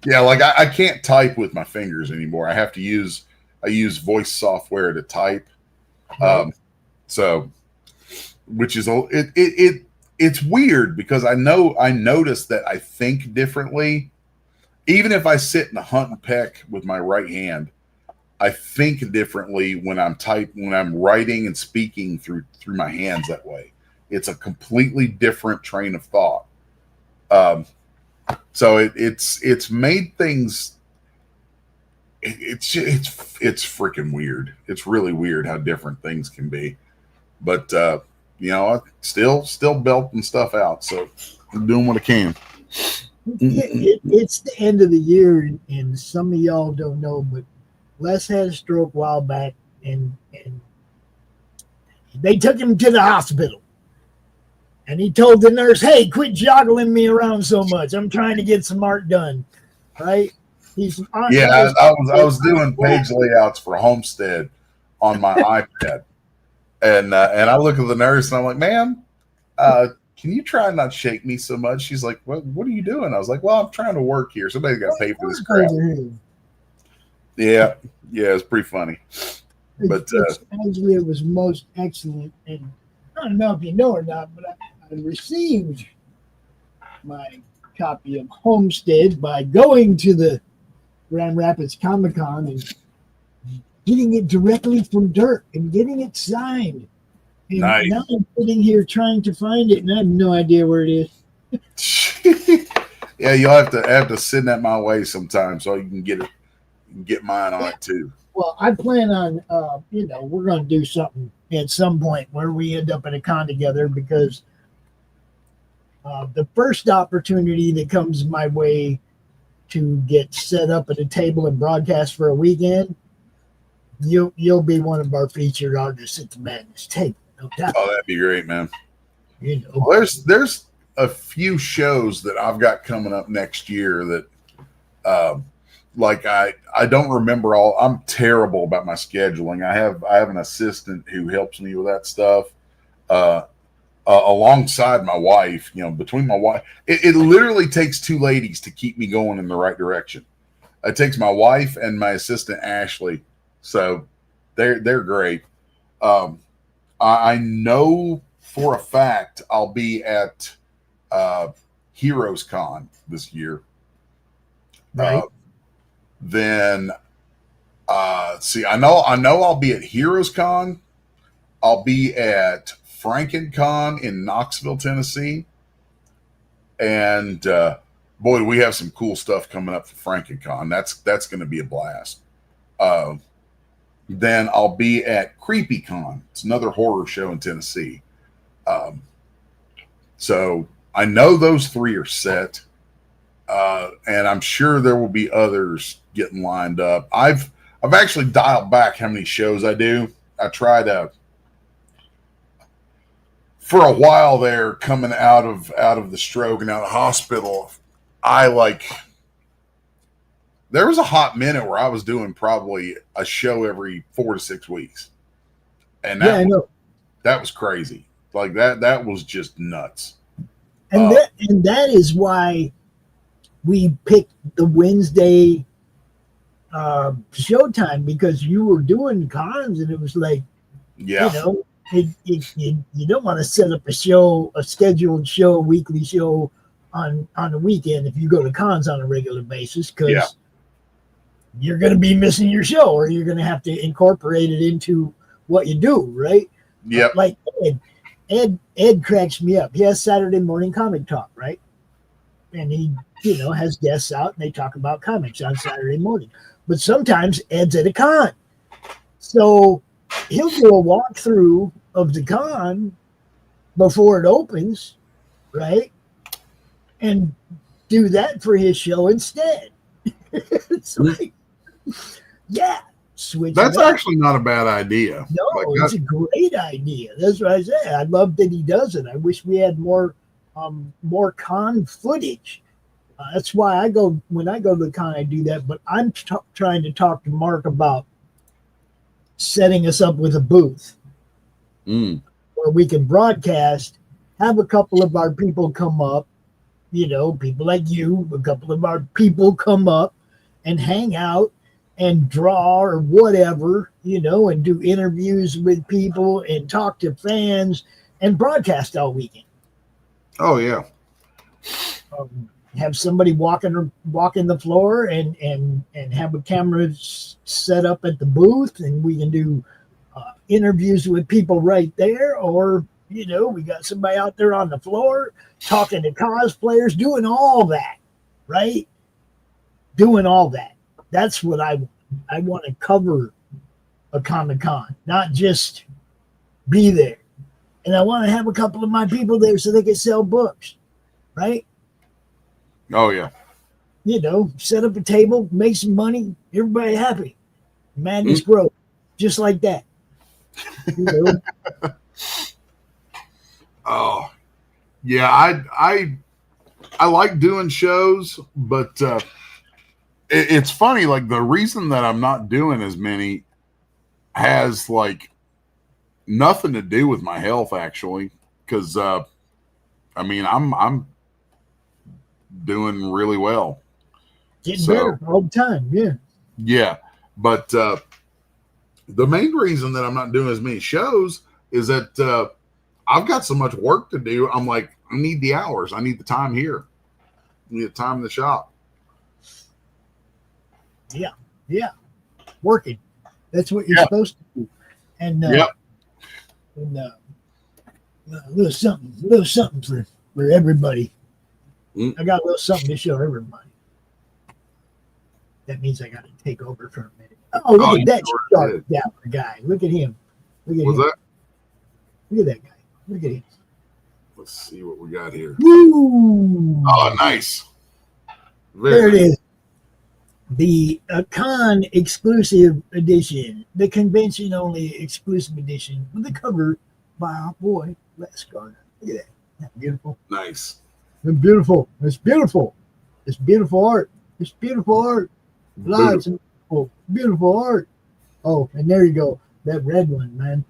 Yeah, like I can't type with my fingers anymore. I use voice software to type. So which is it's weird because I notice that I think differently. Even if I sit and hunt and peck with my right hand, I think differently when I'm writing and speaking through my hands that way. It's a completely different train of thought. So it's made things. It's freaking weird. It's really weird how different things can be. But you know, I still belting stuff out. So I'm doing what I can. It's the end of the year, and some of y'all don't know, but Les had a stroke a while back, and they took him to the hospital. And he told the nurse, "Hey, quit joggling me around so much. I'm trying to get some art done." Right? I was doing page layouts for Homestead on my iPad, and I look at the nurse and I'm like, "Ma'am, can you try not shake me so much?" She's like, "What are you doing?" I was like, "Well, I'm trying to work here. Somebody's got to pay for this crap." Yeah, it's pretty funny. But actually, it was most excellent. And I don't know if you know or not, but I received my copy of Homestead by going to the Grand Rapids Comic Con and getting it directly from Dirk and getting it signed. And nice. Now I'm sitting here trying to find it, and I have no idea where it is. Yeah, you'll have to send that my way sometime so you can get mine on it too. Well, I plan on, we're going to do something at some point where we end up at a con together because the first opportunity that comes my way to get set up at a table and broadcast for a weekend, you'll be one of our featured artists at the Madness table. No doubt. Oh, that'd be great, man. You know, well, there's a few shows that I've got coming up next year that, like I don't remember all. I'm terrible about my scheduling. I have an assistant who helps me with that stuff. Alongside my wife, you know, between my wife, it literally takes 2 ladies to keep me going in the right direction. It takes my wife and my assistant Ashley, so they're great. I know for a fact I'll be at Heroes Con this year. right? Then see, I know I'll be at Heroes Con. I'll be at FrankenCon in Knoxville, Tennessee. And boy, we have some cool stuff coming up for FrankenCon. That's going to be a blast. then I'll be at CreepyCon. It's another horror show in Tennessee. So I know those 3 are set, and I'm sure there will be others getting lined up. I've actually dialed back how many shows I do. I try to, for a while there, coming out of the stroke and out of the hospital, there was a hot minute where I was doing probably a show every 4 to 6 weeks. And that was crazy. Like that was just nuts. And that is why we picked the Wednesday showtime, because you were doing cons, and it was like, yeah, you don't want to set up a scheduled show, a weekly show on the weekend if you go to cons on a regular basis, because you're going to be missing your show, or you're going to have to incorporate it into what you do, right? Yep. Like Ed cracks me up. He has Saturday morning comic talk, right? And he, has guests out, and they talk about comics on Saturday morning. But sometimes Ed's at a con. So he'll do a walkthrough of the con before it opens, right? And do that for his show instead. It's like, switch. That's actually not a bad idea. No, it's a great idea. That's what I say. I love that he does it. I wish we had more con footage. That's why when I go to the con, I do that. But I'm trying to talk to Mark about setting us up with a booth where we can broadcast, have a couple of our people come up, people like you, a couple of our people come up and hang out and draw or whatever, and do interviews with people and talk to fans and broadcast all weekend. Oh, yeah. Have somebody walking the floor and have a camera set up at the booth, and we can do interviews with people right there, or we got somebody out there on the floor talking to cosplayers, doing all that, right? Doing all that. That's what I want to cover a Comic-Con, not just be there. And I want to have a couple of my people there so they can sell books, right? Oh, yeah. Set up a table, make some money, everybody happy. Madness grows, just like that. Oh, yeah. I like doing shows, but it's funny. Like, the reason that I'm not doing as many has nothing to do with my health, actually, because I'm doing really well, getting better all the time. Yeah, but the main reason that I'm not doing as many shows is that I've got so much work to do. I'm like, I need the hours. I need the time here. I need the time in the shop. Yeah. Working. That's what you're supposed to do. And a little something for everybody. I got a little something to show everybody. That means I got to take over for a minute. Oh, look at that sharp dapper guy. Look at him. Look at that? Look at that guy. Look at him. Let's see what we got here. Woo! Oh, nice. There it is. The con exclusive edition, the convention only exclusive edition, with the cover by our boy Les Garner. Look at that. That's beautiful. Nice. It's beautiful. It's beautiful. It's beautiful art. It's beautiful art. Lots of beautiful art. Oh, and there you go. That red one, man.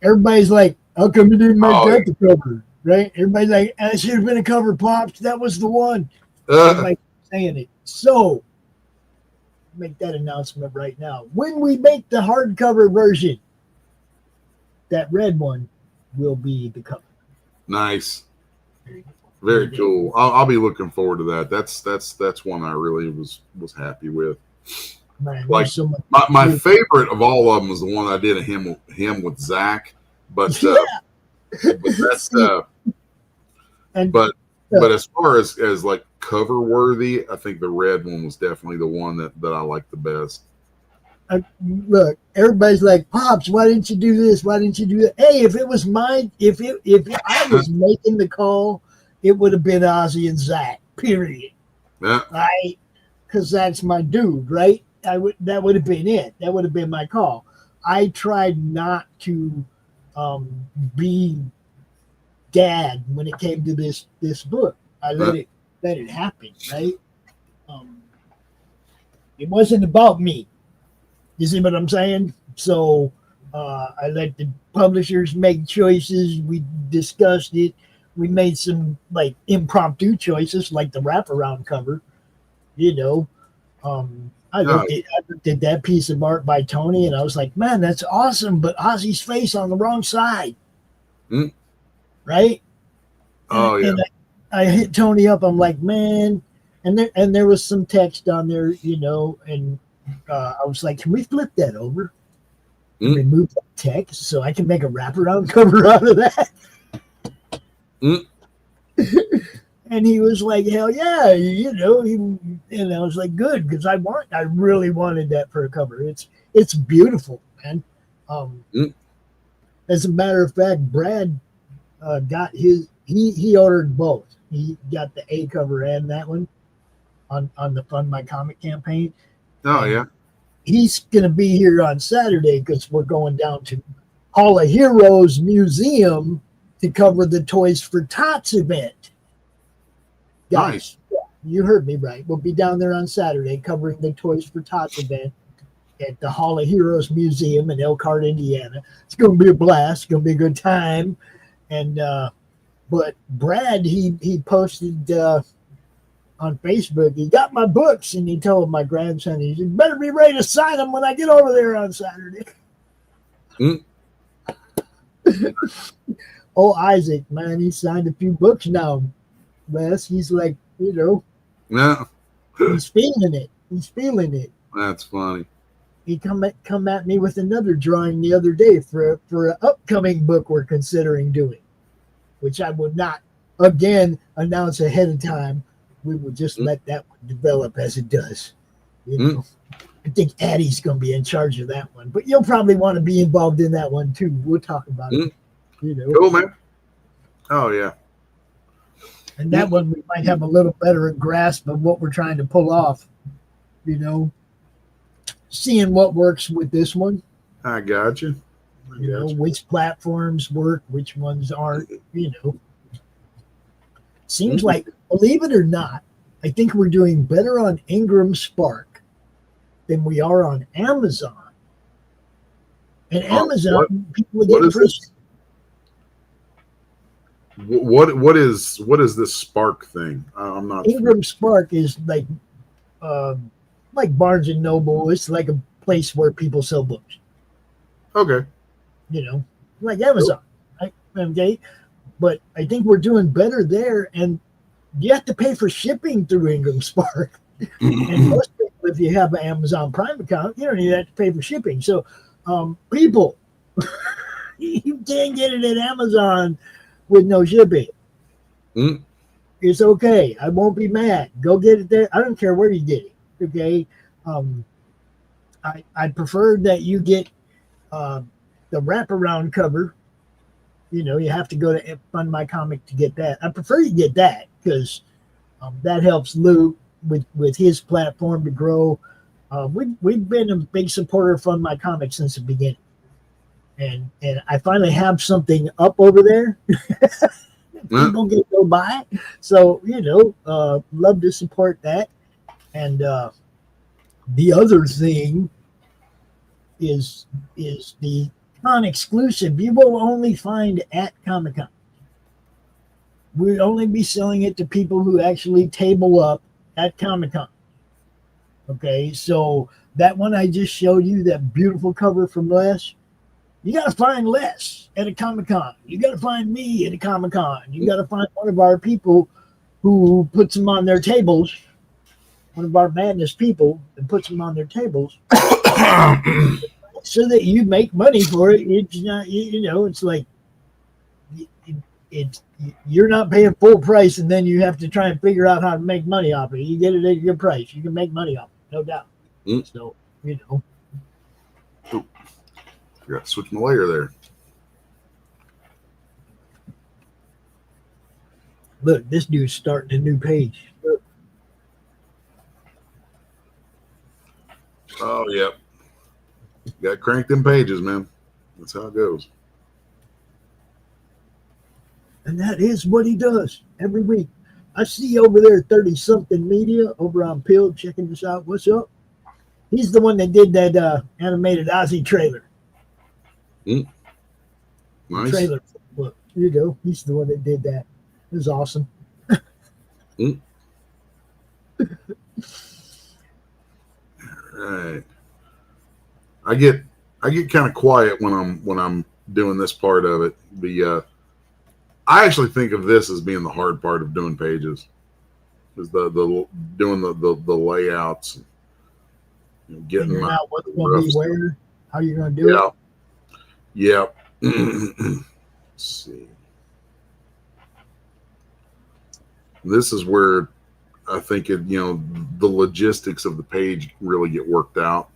Everybody's like, how come you didn't make that the cover? Right? Everybody's like, that should have been a cover, Pops. That was the one. Everybody's saying it. So, make that announcement right now. When we make the hardcover version, that red one will be the cover. Nice. Very cool. I'll be looking forward to that. That's one I really was happy with. Man, so my favorite of all of them was the one I did of him with Zach, but but as far as cover worthy, I think the red one was definitely the one that I liked the best. look, everybody's like, Pops, why didn't you do this? Why didn't you do that? Hey, if it was mine, if I was making the call, it would have been Ozzy and Zach, period. Yeah. Right? Because that's my dude, right? That would have been it. That would have been my call. I tried not to be dad when it came to this book. I let it happen, right? It wasn't about me. You see what I'm saying? So I let the publishers make choices. We discussed it. We made some like impromptu choices, like the wraparound cover. You know, I looked at that piece of art by Tony, and I was like, man, that's awesome. But Ozzy's face on the wrong side, right? Oh yeah. And I hit Tony up. I'm like, man, and there was some text on there, you know, and I was like, can we flip that over? Remove that text so I can make a wraparound cover out of that. And he was like, hell yeah, you know. And I was like, good, because I really wanted that for a cover. It's beautiful, man. As a matter of fact, Brad got his. He ordered both. He got the A cover and that one on the Fund My Comic campaign. Oh yeah. He's going to be here on Saturday because we're going down to Hall of Heroes Museum to cover the Toys for Tots event. Guys, Nice. You heard me right. We'll be down there on Saturday covering the Toys for Tots event at the Hall of Heroes Museum in Elkhart, Indiana. It's going to be a blast. It's going to be a good time. And but Brad, he posted on Facebook, he got my books, and he told my grandson, he said, better be ready to sign them when I get over there on Saturday. Oh, Isaac, man, he signed a few books now. Les, he's like, you know, Yeah. he's feeling it. He's feeling it. That's funny. He come at me with another drawing the other day for an upcoming book we're considering doing, which I would not again announce ahead of time. We will just let that one develop as it does. You know, I think Addie's going to be in charge of that one, but you'll probably want to be involved in that one too. We'll talk about it. You know, Cool, man. Oh yeah. And that one we might have a little better grasp of what we're trying to pull off. You know, seeing what works with this one. I got you. You know, which platforms work, which ones aren't. You know, seems like, believe it or not, I think we're doing better on Ingram Spark than we are on Amazon. And Amazon, people get appreciated. What is this Spark thing? I'm not. Ingram Spark is like Barnes and Noble. It's like a place where people sell books. Okay. You know, like Amazon. Okay, but I think we're doing better there, and you have to pay for shipping through Ingram Spark. And most people, if you have an Amazon Prime account, you don't even have to pay for shipping. So, people, you can't get it at Amazon with no shipping. It's okay. I won't be mad. Go get it there. I don't care where you get it. Okay. I prefer that you get the wraparound cover. You know, you have to go to Fund My Comic to get that. I prefer you get that because that helps Luke with his platform to grow. We've been a big supporter of Fund My Comic since the beginning. And I finally have something up over there. People can go buy. So, you know, love to support that. And the other thing is the con exclusive. You will only find at Comic-Con. We'll only be selling it to people who actually table up at Comic-Con. Okay, so that one I just showed you, that beautiful cover from Les, you got to find Les at a Comic-Con. You got to find me at a Comic-Con. You got to find one of our people who puts them on their tables, one of our madness people that puts them on their tables so that you make money for it. It's not, you know, it's like you're not paying full price, and then you have to try and figure out how to make money off it. You get it at a good price. You can make money off it, no doubt. So, you know, Oh, forgot to switch my layer there. Look, this dude's starting a new page. Look. Oh, yep. Got to crank them pages, man. That's how it goes. And that is what he does every week. I see over there 30-something media over on Pill checking this out. What's up? He's the one that did that animated Ozzy trailer. Nice. Trailer. Look, here you go. He's the one that did that. It was awesome. Right. I get kind of quiet when I'm doing this part of it. I actually think of this as being the hard part of doing pages, is the doing the layouts, getting Figuring my out what's going to be where, how you're going to do it. Yeah. Let's see. This is where I think the logistics of the page really get worked out.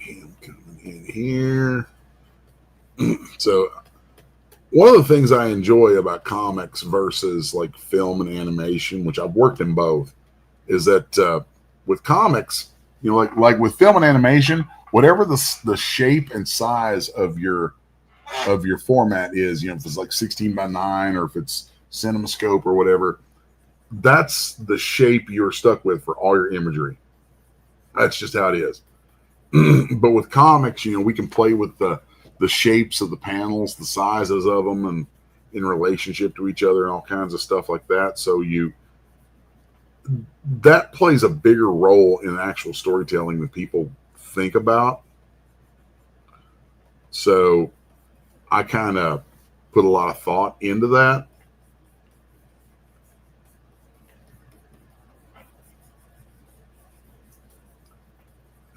I'm coming in here. So one of the things I enjoy about comics versus like film and animation, which I've worked in both, is that with comics, like with film and animation, whatever the shape and size of your format is, if it's like 16:9 or if it's CinemaScope or whatever, that's the shape you're stuck with for all your imagery. That's just how it is. But with comics, we can play with the shapes of the panels, the sizes of them, and in relationship to each other and all kinds of stuff like that. So that plays a bigger role in actual storytelling than people think about. So I kind of put a lot of thought into that.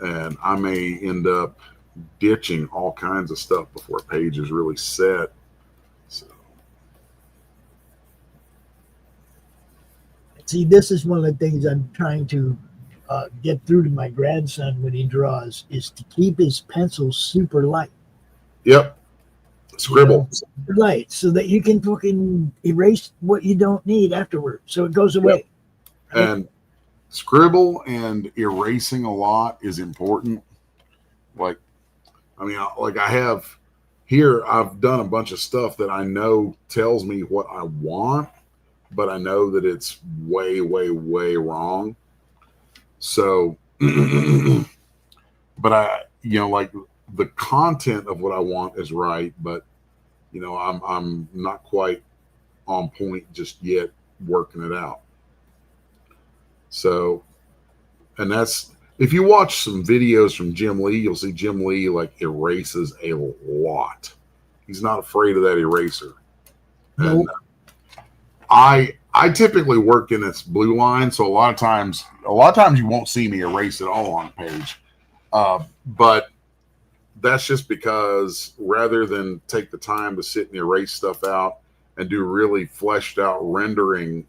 And I may end up ditching all kinds of stuff before a page is really set. So. See, this is one of the things I'm trying to get through to my grandson when he draws, is to keep his pencils super light. Yep. Scribble. Super light, so that you can fucking erase what you don't need afterward, so it goes away. Yep. Right? And scribble and erasing a lot is important. Like I have here, I've done a bunch of stuff that I know tells me what I want, but I know that it's way, way, way wrong. So, but like the content of what I want is right, but I'm not quite on point just yet working it out. So, and that's, if you watch some videos from Jim Lee, you'll see Jim Lee like erases a lot. He's not afraid of that eraser. Nope. And I typically work in this blue line, so a lot of times you won't see me erase it all on a page. But that's just because rather than take the time to sit and erase stuff out and do really fleshed out rendering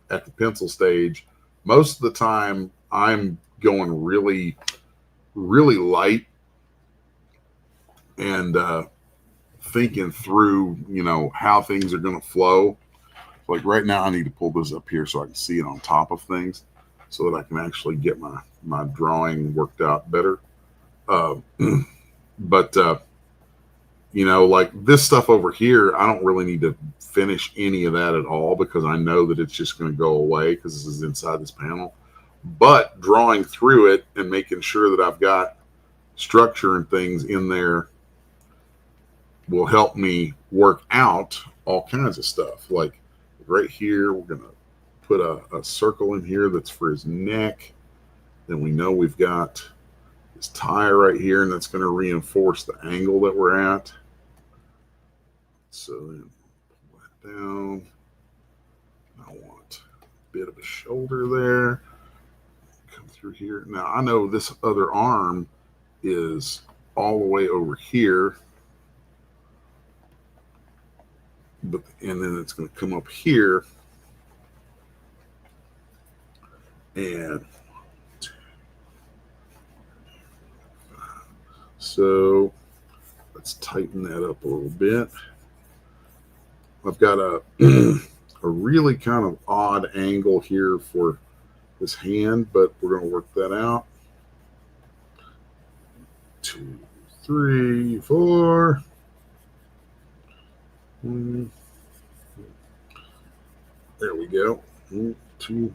at the pencil stage, most of the time I'm going really, really light and thinking through, how things are going to flow. Like right now, I need to pull this up here so I can see it on top of things so that I can actually get my drawing worked out better. But like this stuff over here, I don't really need to finish any of that at all because I know that it's just going to go away because this is inside this panel. But drawing through it and making sure that I've got structure and things in there will help me work out all kinds of stuff. Like right here, we're going to put a circle in here that's for his neck. Then we know we've got his tie right here, and that's going to reinforce the angle that we're at. So then pull that down. I want a bit of a shoulder there. Come through here. Now I know this other arm is all the way over here. And then it's going to come up here. And so let's tighten that up a little bit. I've got a a really kind of odd angle here for this hand, but we're going to work that out. 2, 3, 4. There we go. 1, 2.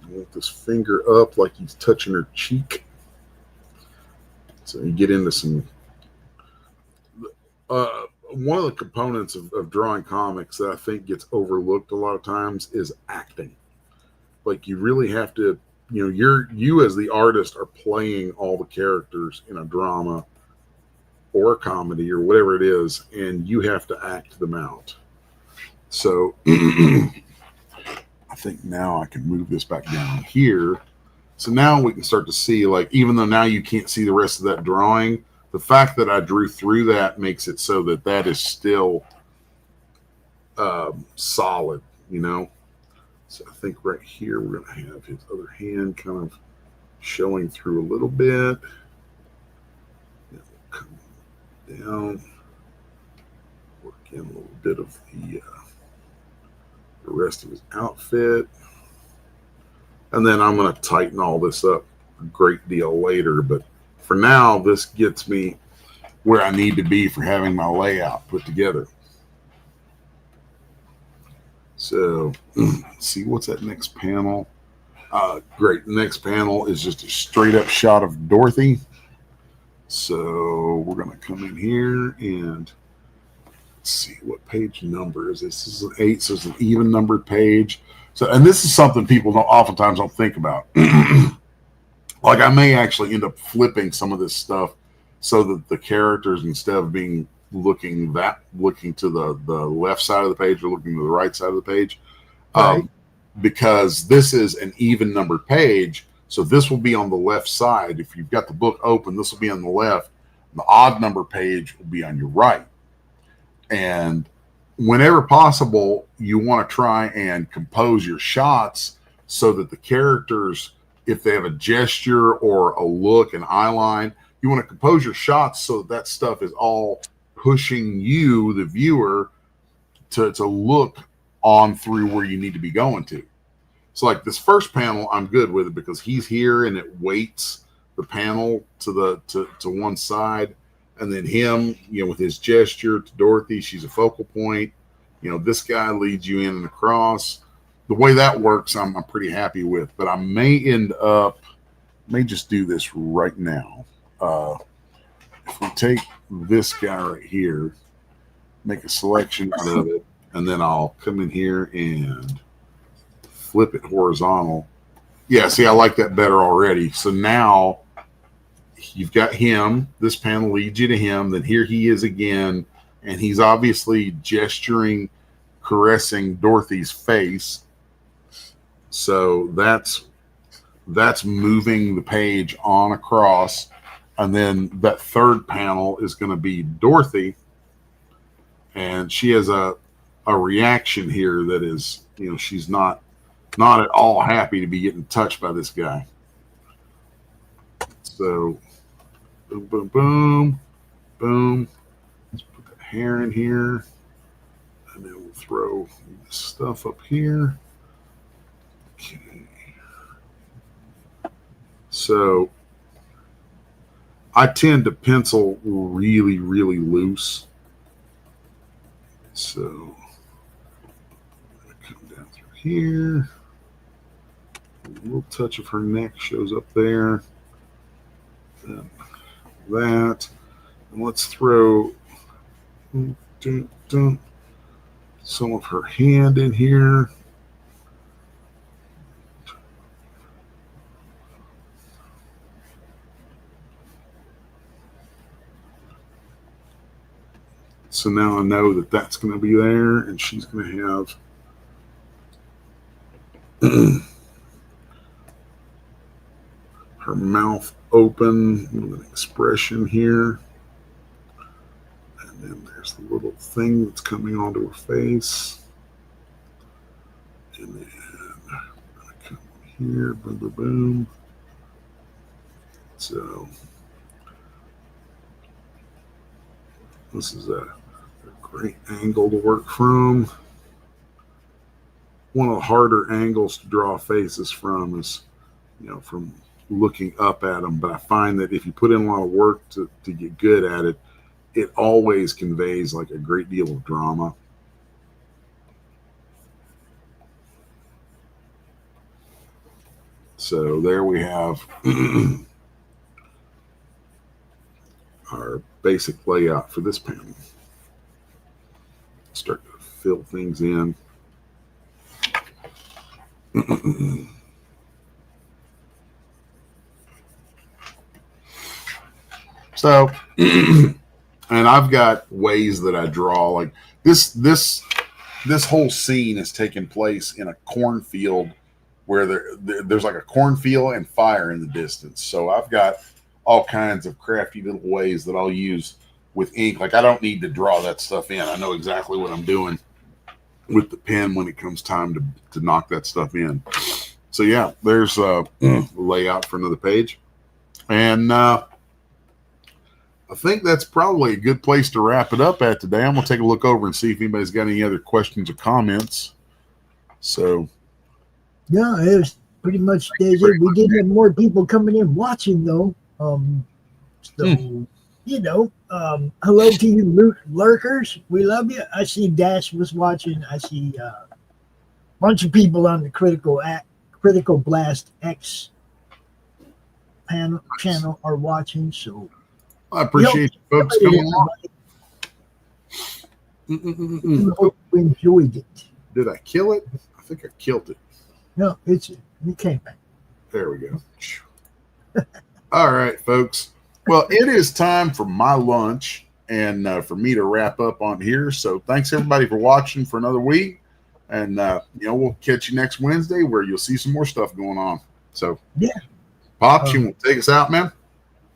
I want this finger up like he's touching her cheek. So you get into some. One of the components of drawing comics that I think gets overlooked a lot of times is acting. Like, you really have to, you as the artist are playing all the characters in a drama or a comedy or whatever it is, and you have to act them out. So I think now I can move this back down here. So now we can start to see, like, even though now you can't see the rest of that drawing, the fact that I drew through that makes it so that that is still solid, So I think right here we're going to have his other hand kind of showing through a little bit. We'll come down, work in a little bit of the rest of his outfit. And then I'm going to tighten all this up a great deal later. But for now, this gets me where I need to be for having my layout put together. So, see, what's that next panel? Great. The next panel is just a straight up shot of Dorothy. So we're going to come in here and let's see, what page number is this? This is an 8, so it's an even numbered page. So, and this is something people oftentimes don't think about. Like, I may actually end up flipping some of this stuff so that the characters, instead of being looking to the left side of the page, or looking to the right side of the page, Right. Because this is an even numbered page, so this will be on the left side. If you've got the book open, this will be on the left. The odd number page will be on your right. And whenever possible, you want to try and compose your shots so that the characters, if they have a gesture or a look, an eye line, you want to compose your shots so that stuff is all pushing you, the viewer, to look on through where you need to be going to. So like this first panel, I'm good with it because he's here and it weights the panel to one side. And then him, with his gesture to Dorothy, she's a focal point. This guy leads you in and across. The way that works, I'm pretty happy with. But I may just do this right now. If we take this guy right here, make a selection out of it, and then I'll come in here and flip it horizontal. Yeah, see, I like that better already. So now you've got him. This panel leads you to him. Then here he is again, and he's obviously gesturing, caressing Dorothy's face. So that's moving the page on across. And then that third panel is going to be Dorothy. And she has a reaction here that is, she's not at all happy to be getting touched by this guy. So, boom, boom, boom, boom. Let's put the hair in here. And then we'll throw this stuff up here. Okay. So, I tend to pencil really, really loose. So, I'm going to come down through here. A little touch of her neck shows up there. And that. And let's throw some of her hand in here. So now I know that that's going to be there, and she's going to have her mouth open with an expression here. And then there's the little thing that's coming onto her face. And then I'm going to come here, boom, boom, boom. So this is a great angle to work from. One of the harder angles to draw faces from is, from looking up at them. But I find that if you put in a lot of work to get good at it, it always conveys like a great deal of drama. So there we have our basic layout for this panel. Start to fill things in. So, and I've got ways that I draw like this whole scene is taking place in a cornfield where there's like a cornfield and fire in the distance. So I've got all kinds of crafty little ways that I'll use with ink. Like I don't need to draw that stuff in. I know exactly what I'm doing with the pen when it comes time to knock that stuff in. So yeah, there's a layout for another page. And I think that's probably a good place to wrap it up at today. I'm going to take a look over and see if anybody's got any other questions or comments. So yeah, it was pretty much days. We did have more people coming in watching though. Hello to you lurkers. We love you. I see Dash was watching. I see a bunch of people on the Critical Blast X channel are watching. So I appreciate you folks coming on. Hope you enjoyed it. Did I kill it? I think I killed it. No, it came back. There we go. All right, folks. Well, it is time for my lunch and for me to wrap up on here. So thanks everybody for watching for another week. And, we'll catch you next Wednesday where you'll see some more stuff going on. So, yeah. Pops, you want to take us out, man?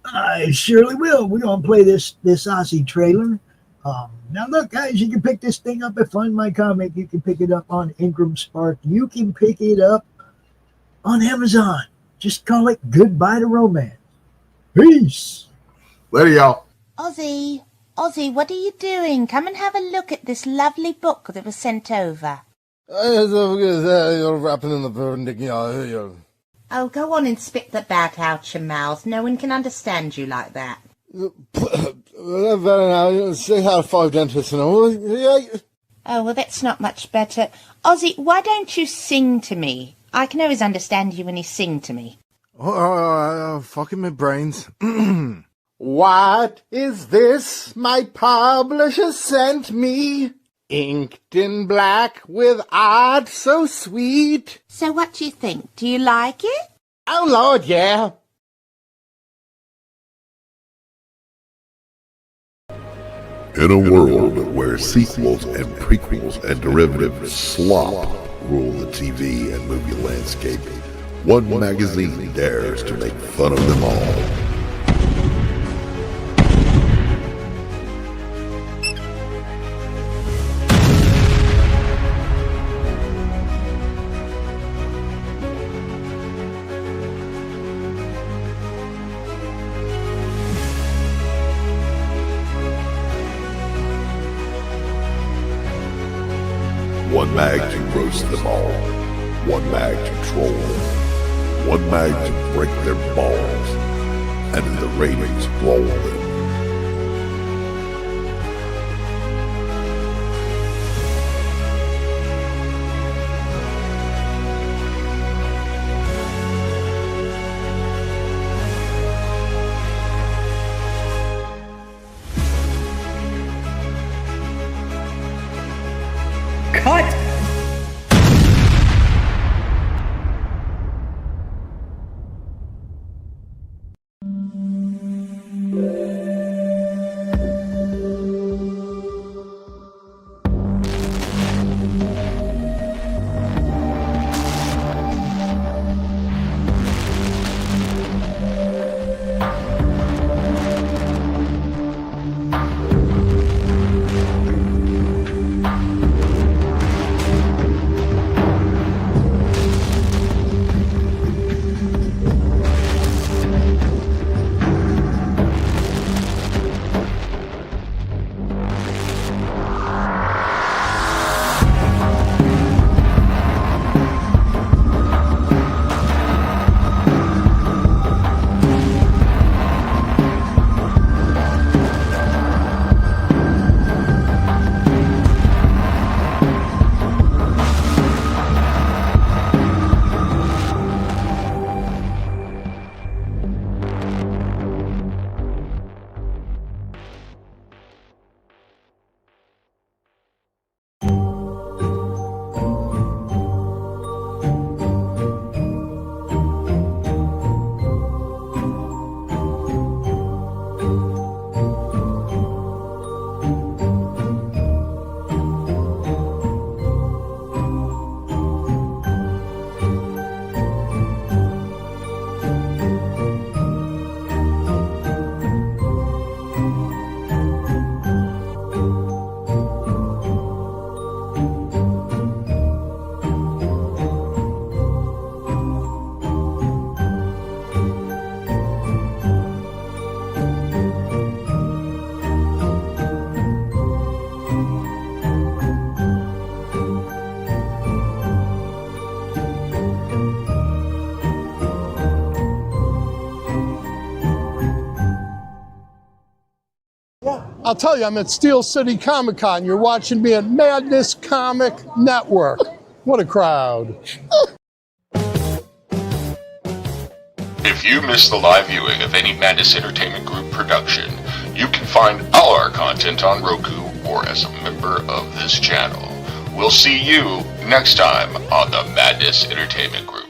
I surely will. We're going to play this Ozzy trailer. Now, look, guys, you can pick this thing up at Find My Comic. You can pick it up on Ingram Spark. You can pick it up on Amazon. Just call it Goodbye to Romance. Peace. Later, y'all. Ozzy, what are you doing? Come and have a look at this lovely book that was sent over. You're wrapping in the burn. Oh, go on and spit the bat out your mouth. No one can understand you like that. Say how 5 dentists and all. Oh, well, that's not much better. Ozzy, why don't you sing to me? I can always understand you when you sing to me. Fucking my brains. What is this my publisher sent me? Inked in black with art so sweet. So what do you think? Do you like it? Oh, Lord, yeah. In a world where sequels and prequels and derivative slop rule the TV and movie landscape, one magazine dares to make fun of them all. One mag to roast them all. One mag to troll them. One mag to break their balls. And in the ratings roll them. Cut! I'll tell you, I'm at Steel City Comic Con. You're watching me at Madness Comic Network. What a crowd. If you missed the live viewing of any Madness Entertainment Group production, you can find all our content on Roku or as a member of this channel. We'll see you next time on the Madness Entertainment Group.